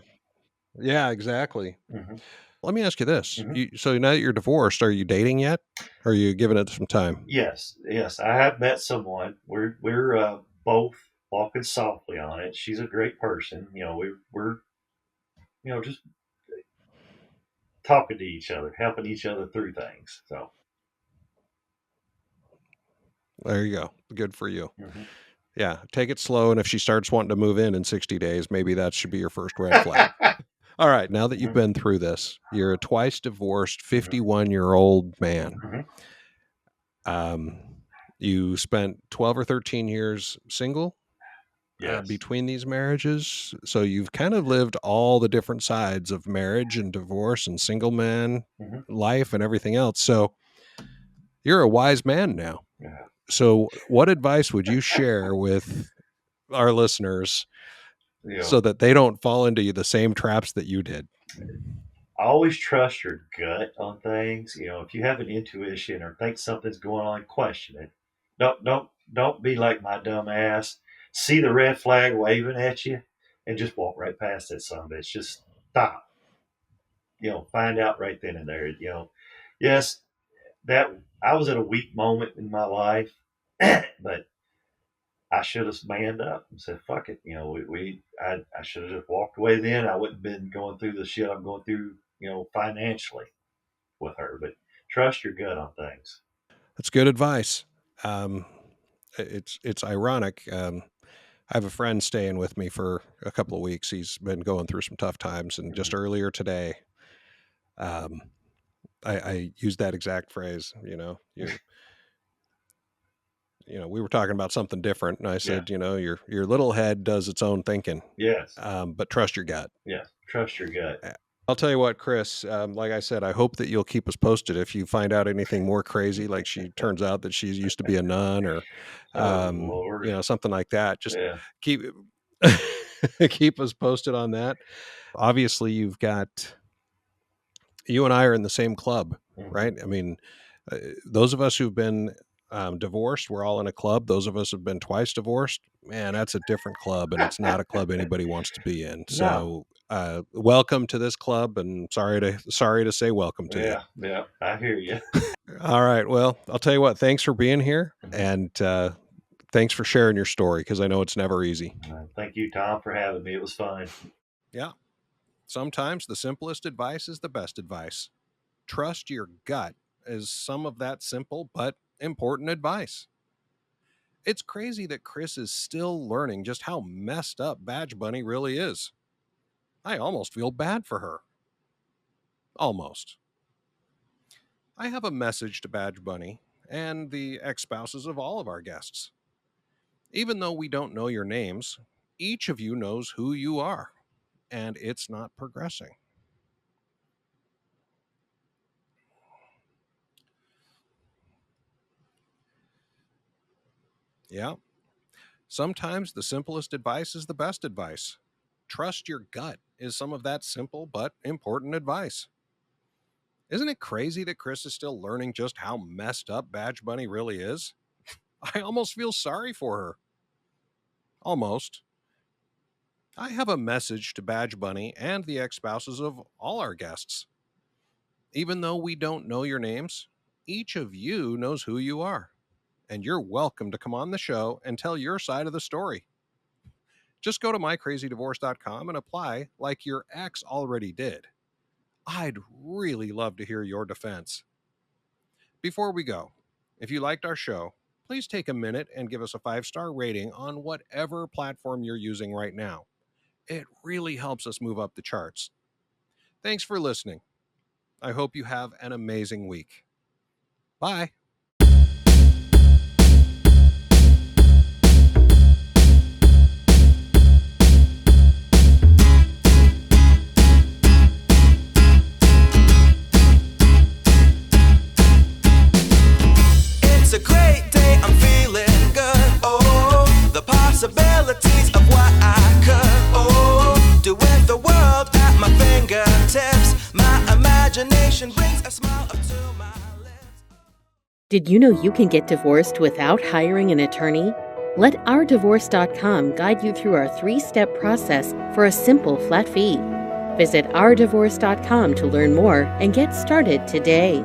Yeah, exactly. Hmm. Let me ask you this: Hmm. so now that you're divorced, are you dating yet? Or are you giving it some time? Yes, yes, I have met someone. We're both walking softly on it. She's a great person. We're just talking to each other, helping each other through things. So. There you go. Good for you. Mhm. Yeah, take it slow, and if she starts wanting to move in 60 days, maybe that should be your first red flag. All right, now that you've Mhm. been through this, you're a twice divorced Mhm. 51-year-old man. Mhm. Um, you spent 12 or 13 years single Yes. between these marriages, so you've kind of lived all the different sides of marriage and divorce and single man Mhm. life and everything else. So you're a wise man now. Yeah. So, what advice would you share with our listeners You know, so that they don't fall into the same traps that you did? always trust your gut on things. If you have an intuition or think something's going on, question it. Don't be like my dumb ass. See the red flag waving at you, and just walk right past that son of a bitch. Just stop. Find out right then and there. Yes, that I was at a weak moment in my life, but I should have manned up and said, "Fuck it." I should have just walked away then. I wouldn't have been going through the shit I'm going through, financially with her. But trust your gut on things. That's good advice. Um, it's ironic. I have a friend staying with me for a couple of weeks. He's been going through some tough times, and just Mhm. earlier today, um, I used that exact phrase. We were talking about something different, and I Yeah. said, your little head does its own thinking, Yes. but trust your gut. Yes. Trust your gut. I'll tell you what, Chris, like I said, I hope that you'll keep us posted if you find out anything more crazy, like she turns out that she used to be a nun or, Oh Lord. something like that. Just Yeah. keep, keep us posted on that. Obviously, you and I are in the same club, Hmm. right? I mean, those of us who've been divorced, we're all in a club. Those of us who've been twice divorced, man, that's a different club, and it's not a club anybody wants to be in. No. So, welcome to this club, and sorry to say welcome to you. Yeah. Yeah. I hear you. All right, well, I'll tell you what. Thanks for being here, Mhm. and thanks for sharing your story because I know it's never easy. Thank you, Tom, for having me. It was fun. Yeah, sometimes the simplest advice is the best advice. Trust your gut is some of that simple but important advice. It's crazy that Chris is still learning just how messed up Badge Bunny really is. I almost feel bad for her. Almost. I have a message to Badge Bunny and the ex spouses of all of our guests. Even though we don't know your names, each of you knows who you are, and it's not progressing. Yeah, sometimes the simplest advice is the best advice. Trust your gut is some of that simple but important advice. Isn't it crazy that Chris is still learning just how messed up Badge Bunny really is? I almost feel sorry for her. Almost. I have a message to Badge Bunny and the ex-spouses of all our guests. Even though we don't know your names, each of you knows who you are, and you're welcome to come on the show and tell your side of the story. Just go to mycrazydivorce.com and apply like your ex already did. I'd really love to hear your defense. Before we go, if you liked our show, please take a minute and give us a 5-star rating on whatever platform you're using right now. It really helps us move up the charts. Thanks for listening. I hope you have an amazing week. Bye. It's a great day, I'm feeling good. Oh, the possibilities of what I could do with the world at my fingertips. My imagination brings a smile up to my lips. Did you know you can get divorced without hiring an attorney? Let ourdivorce.com guide you through our 3-step process for a simple flat fee. Visit ourdivorce.com to learn more and get started today.